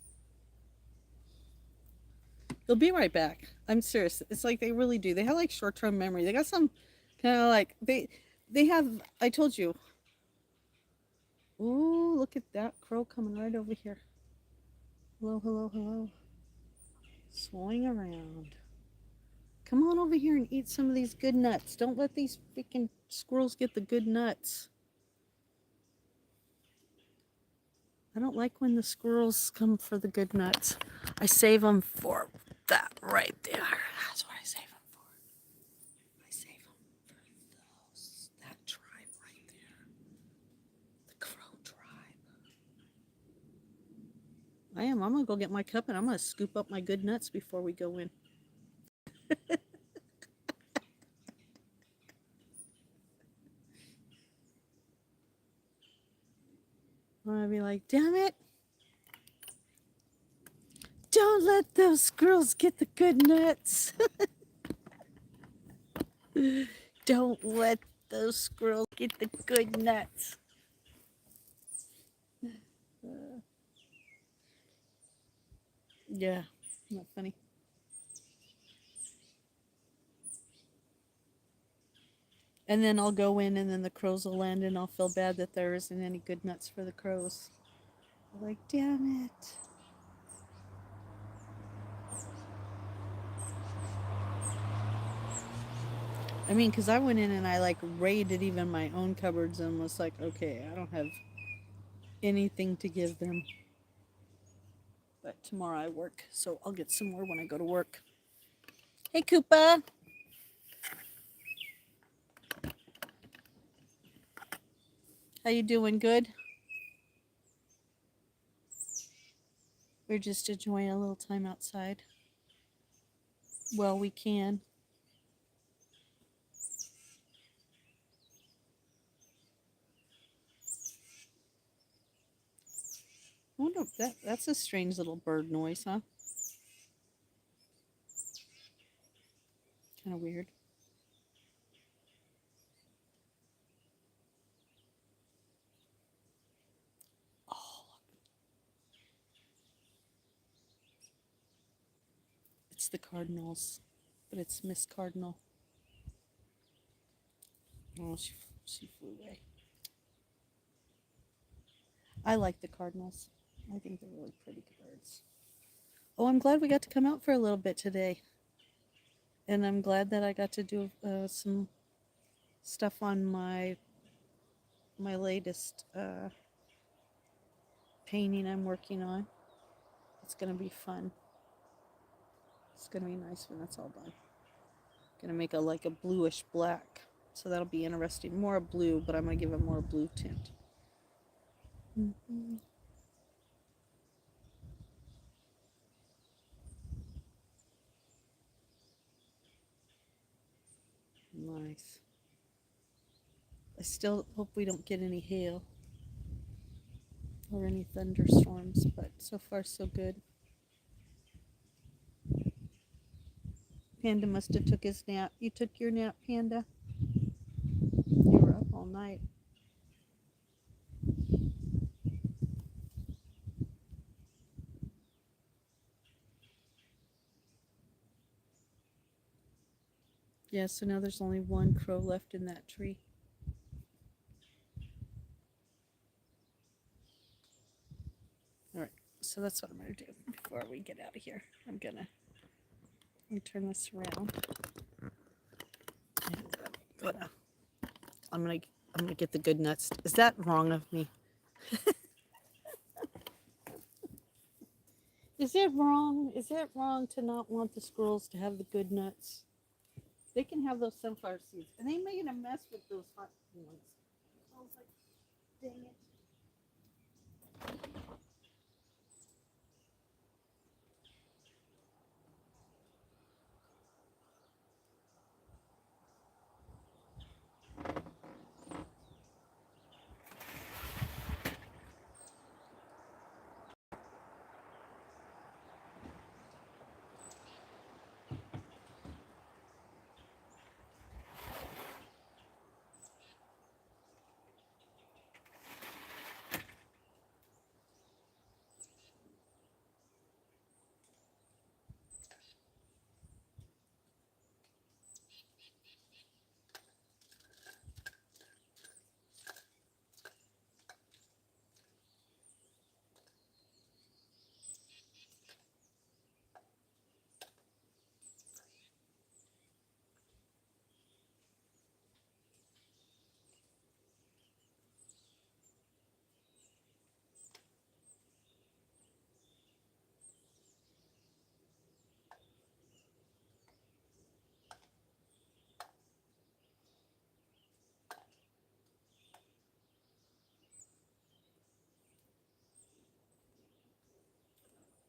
They'll be right back. I'm serious. It's like they really do. They have like short-term memory. They got some kind of like they have. I told you. Ooh, look at that crow coming right over here. Hello. Swing around. Come on over here and eat some of these good nuts. Don't let these freaking squirrels get the good nuts. I don't like when the squirrels come for the good nuts. I save them for that right there. That's what I save them for. I I am. I'm gonna go get my cup and I'm gonna scoop up my good nuts before we go in. I'm gonna be like, damn it! Don't let those squirrels get the good nuts. Don't let those squirrels get the good nuts. Yeah, not funny. And then I'll go in and then the crows will land and I'll feel bad that there isn't any good nuts for the crows. Like, damn it. I mean, because I went in and I like raided even my own cupboards and was like, okay, I don't have anything to give them. But tomorrow I work, so I'll get some more when I go to work. Hey, Koopa. How you doing? Good? We're just enjoying a little time outside. Well, we can. I wonder if that's a strange little bird noise, huh? Kind of weird. Oh, it's the cardinals, but it's Miss Cardinal. Oh, she flew away. I like the cardinals. I think they're really pretty birds. Oh, I'm glad we got to come out for a little bit today. And I'm glad that I got to do some stuff on my latest painting I'm working on. It's going to be fun. It's going to be nice when it's all done. Going to make like a bluish black. So that'll be interesting. More blue, but I'm going to give it more blue tint. Mm-hmm. Nice. I still hope we don't get any hail or any thunderstorms, but so far so good. Panda must have took his nap. You took your nap, Panda? You were up all night. Yeah, so now there's only one crow left in that tree. All right, so that's what I'm going to do before we get out of here. I'm going to turn this around. And I'm going to get the good nuts. Is that wrong of me? Is it wrong? Is it wrong to not want the squirrels to have the good nuts? They can have those sunflower seeds. And they made a mess with those hot ones. I was like, dang it.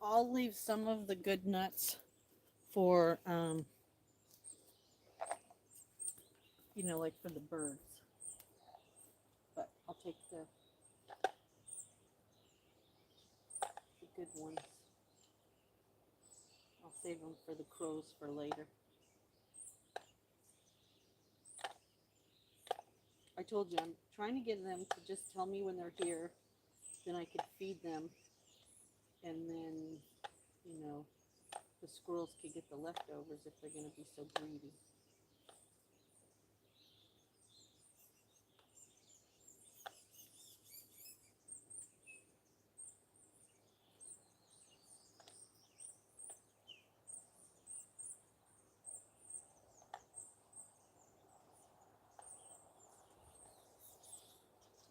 I'll leave some of the good nuts for, like for the birds. But I'll take the good ones. I'll save them for the crows for later. I told you I'm trying to get them to just tell me when they're here. Then I could feed them. And then, the squirrels could get the leftovers if they're going to be so greedy.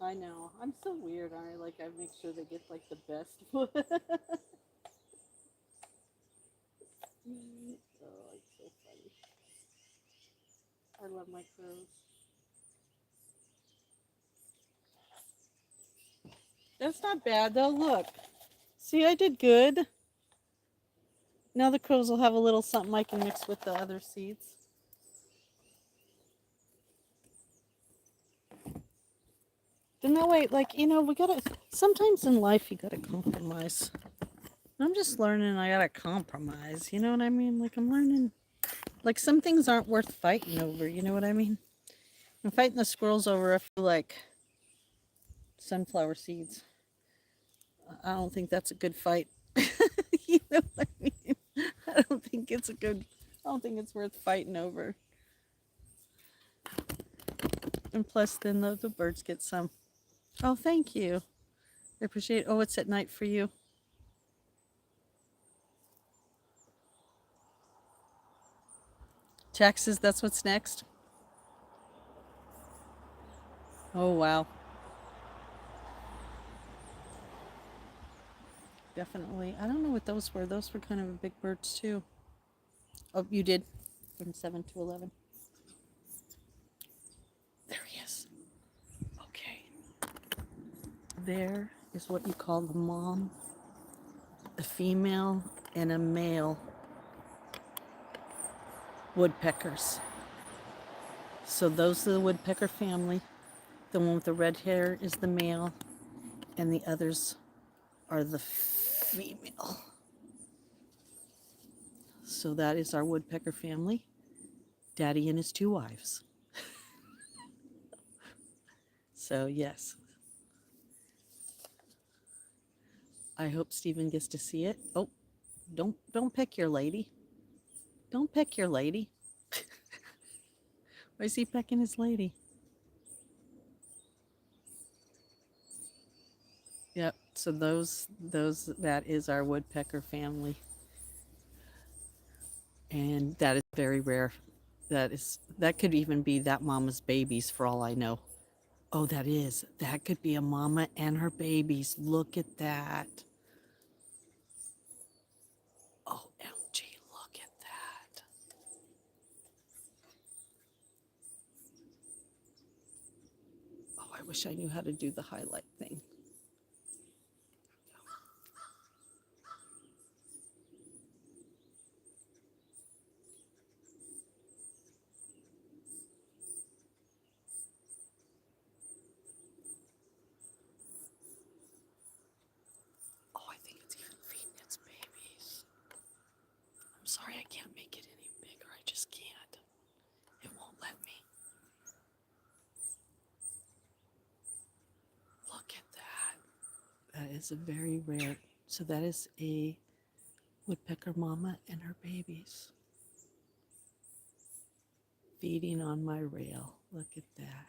I know. I'm so weird. I make sure they get like the best food. Oh, it's so funny. I love my crows. That's not bad though. Look. See, I did good. Now the crows will have a little something I can mix with the other seeds. Then that way, sometimes in life you gotta compromise. I'm just learning I gotta compromise, you know what I mean? Like I'm learning, like some things aren't worth fighting over, you know what I mean? I'm fighting the squirrels over, I feel like, sunflower seeds. I don't think that's a good fight. You know what I mean? I don't think it's worth fighting over. And plus then the birds get some. Oh, thank you. I appreciate it. Oh, it's at night for you. Taxes, that's what's next? Oh, wow. Definitely. I don't know what those were. Those were kind of big birds, too. Oh, you did? From 7 to 11. There he is. Okay. There is what you call the mom, a female, and a male woodpeckers. So those are the woodpecker family. The one with the red hair is the male, and the others are the female. So that is our woodpecker family. Daddy and his 2 wives. So yes. I hope Stephen gets to see it. Oh, don't peck your lady. Don't peck your lady. Why is he pecking his lady? Yep. So that is our woodpecker family. And that is very rare. That could even be that mama's babies for all I know. Oh, that could be a mama and her babies. Look at that. OMG, look at that. Oh, I wish I knew how to do the highlight thing. Oh, I think it's even feeding its babies. I'm sorry, I can't make it any bigger. I just can't. It won't let me. Look at that. That is a very rare. So that is a woodpecker mama and her babies feeding on my rail. Look at that.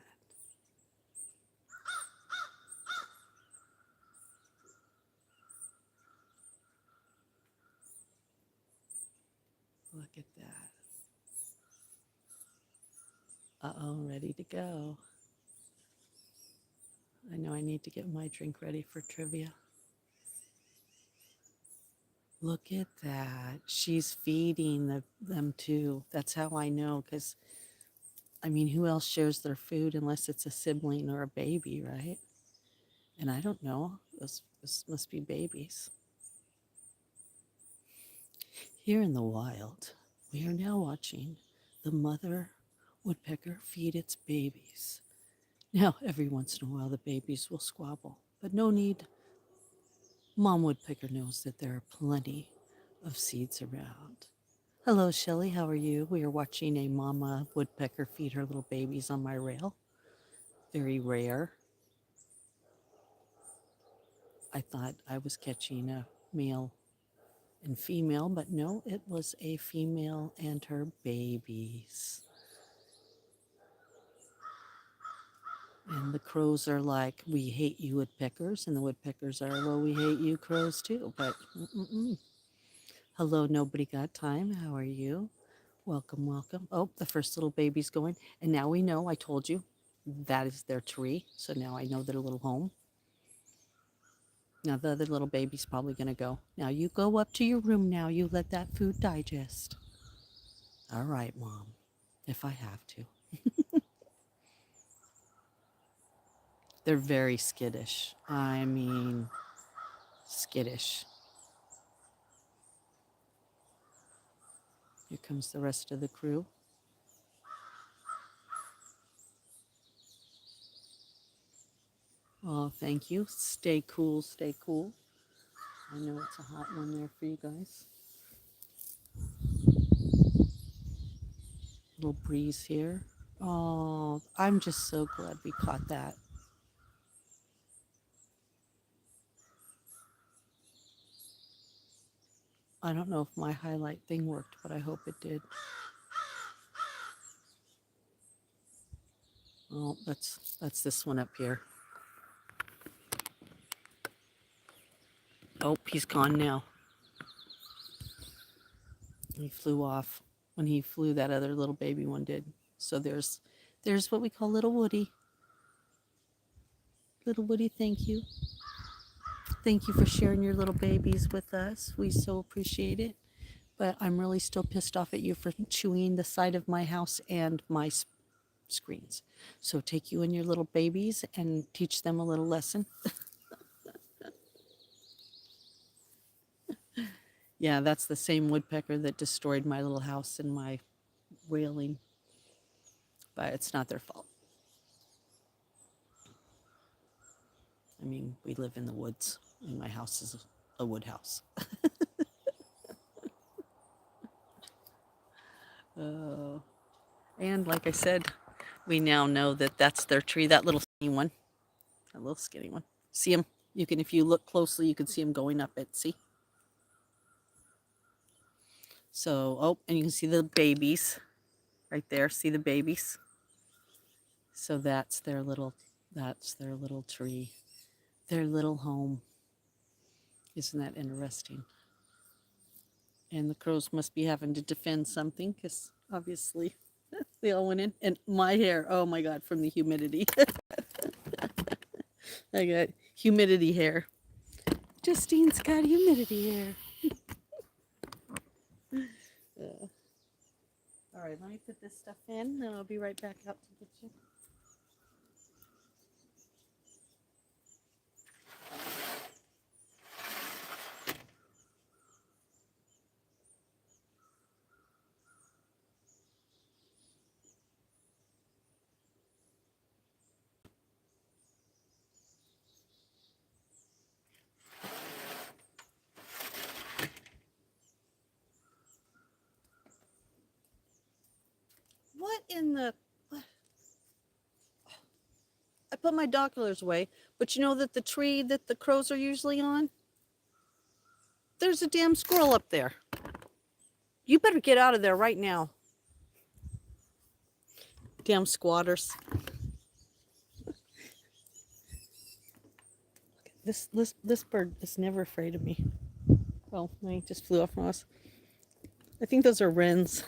Look at that. Uh-oh, ready to go. I know I need to get my drink ready for trivia. Look at that. She's feeding them too. That's how I know, because, I mean, who else shares their food unless it's a sibling or a baby, right? And I don't know. This must be babies. Here in the wild, we are now watching the mother woodpecker feed its babies. Now, every once in a while, the babies will squabble, but no need. Mom woodpecker knows that there are plenty of seeds around. Hello, Shelley. How are you? We are watching a mama woodpecker feed her little babies on my rail. Very rare. I thought I was catching a male and female, but no, it was a female and her babies. And the crows are like, we hate you woodpeckers, and the woodpeckers are, well, we hate you crows too, but hello, nobody got time. How are you? Welcome, welcome. Oh, the first little baby's going. And now we know, I told you, that is their tree. So now I know their little home. Now the other little baby's probably going to go. Now you go up to your room now. You let that food digest. All right, Mom, if I have to. They're very skittish. I mean, skittish. Here comes the rest of the crew. Oh, thank you. Stay cool, stay cool. I know it's a hot one there for you guys. Little breeze here. Oh, I'm just so glad we caught that. I don't know if my highlight thing worked, but I hope it did. Oh, that's this one up here. Oh, he's gone now. He flew off. When he flew, that other little baby one did. So there's what we call little Woody. Little Woody, thank you. Thank you for sharing your little babies with us. We so appreciate it. But I'm really still pissed off at you for chewing the side of my house and my screens. So take you and your little babies and teach them a little lesson. Yeah, that's the same woodpecker that destroyed my little house and my railing. But it's not their fault. I mean, we live in the woods, and my house is a wood house. And like I said, we now know that that's their tree, that little skinny one. That little skinny one. See him? You can, if you look closely, you can see him going up it. See? So, oh, and you can see the babies right there. See the babies? So that's their little tree, their little home. Isn't that interesting? And the crows must be having to defend something because obviously they all went in. And my hair, oh my God, from the humidity. I got humidity hair. Justine's got humidity hair. All right, let me put this stuff in, and I'll be right back out to get you. What in the... I put my binoculars away, but you know that the tree that the crows are usually on? There's a damn squirrel up there. You better get out of there right now. Damn squatters. This bird is never afraid of me. Well, he just flew off from us. I think those are wrens.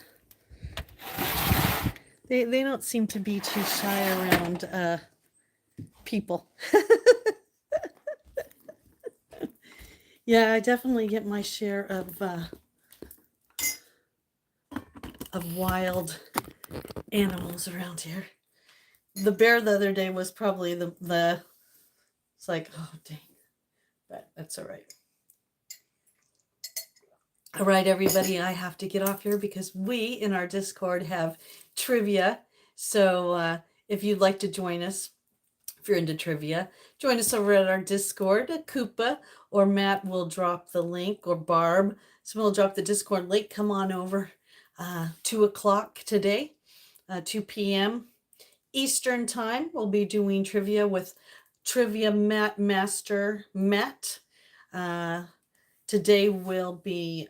They don't seem to be too shy around people. Yeah, I definitely get my share of wild animals around here. The bear the other day was probably the it's like, oh dang, but that's all right. All right, everybody, I have to get off here because we in our Discord have trivia. So if you'd like to join us, if you're into trivia, join us over at our Discord. Koopa or Matt will drop the link, or Barb. So we'll drop the Discord link. Come on over. 2 o'clock today, 2 p.m. Eastern time. We'll be doing trivia with Trivia Master Matt. Today will be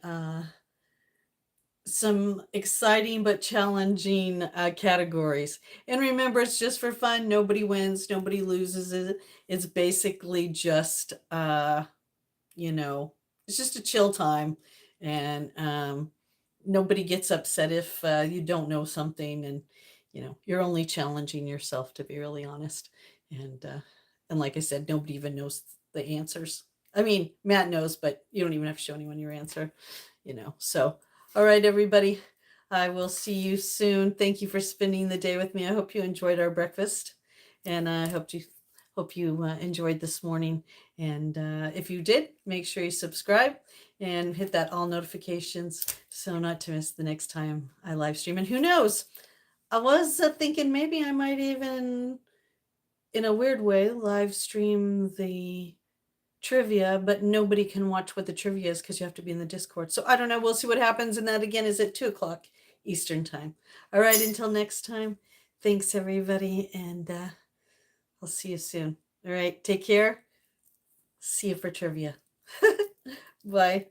some exciting but challenging categories. And remember, it's just for fun. Nobody wins, nobody loses. It's basically just, it's just a chill time. And nobody gets upset if you don't know something. And, you're only challenging yourself, to be really honest. And like I said, nobody even knows the answers. I mean, Matt knows, but you don't even have to show anyone your answer, So, all right, everybody. I will see you soon. Thank you for spending the day with me. I hope you enjoyed our breakfast, and I hope you enjoyed this morning. And if you did, make sure you subscribe and hit that all notifications so not to miss the next time I live stream. And who knows? I was thinking maybe I might even, in a weird way, live stream the trivia, but nobody can watch what the trivia is because you have to be in the Discord. So I don't know. We'll see what happens. And that again is at 2 o'clock Eastern time. All right. Until next time. Thanks, everybody. And I'll see you soon. All right. Take care. See you for trivia. Bye.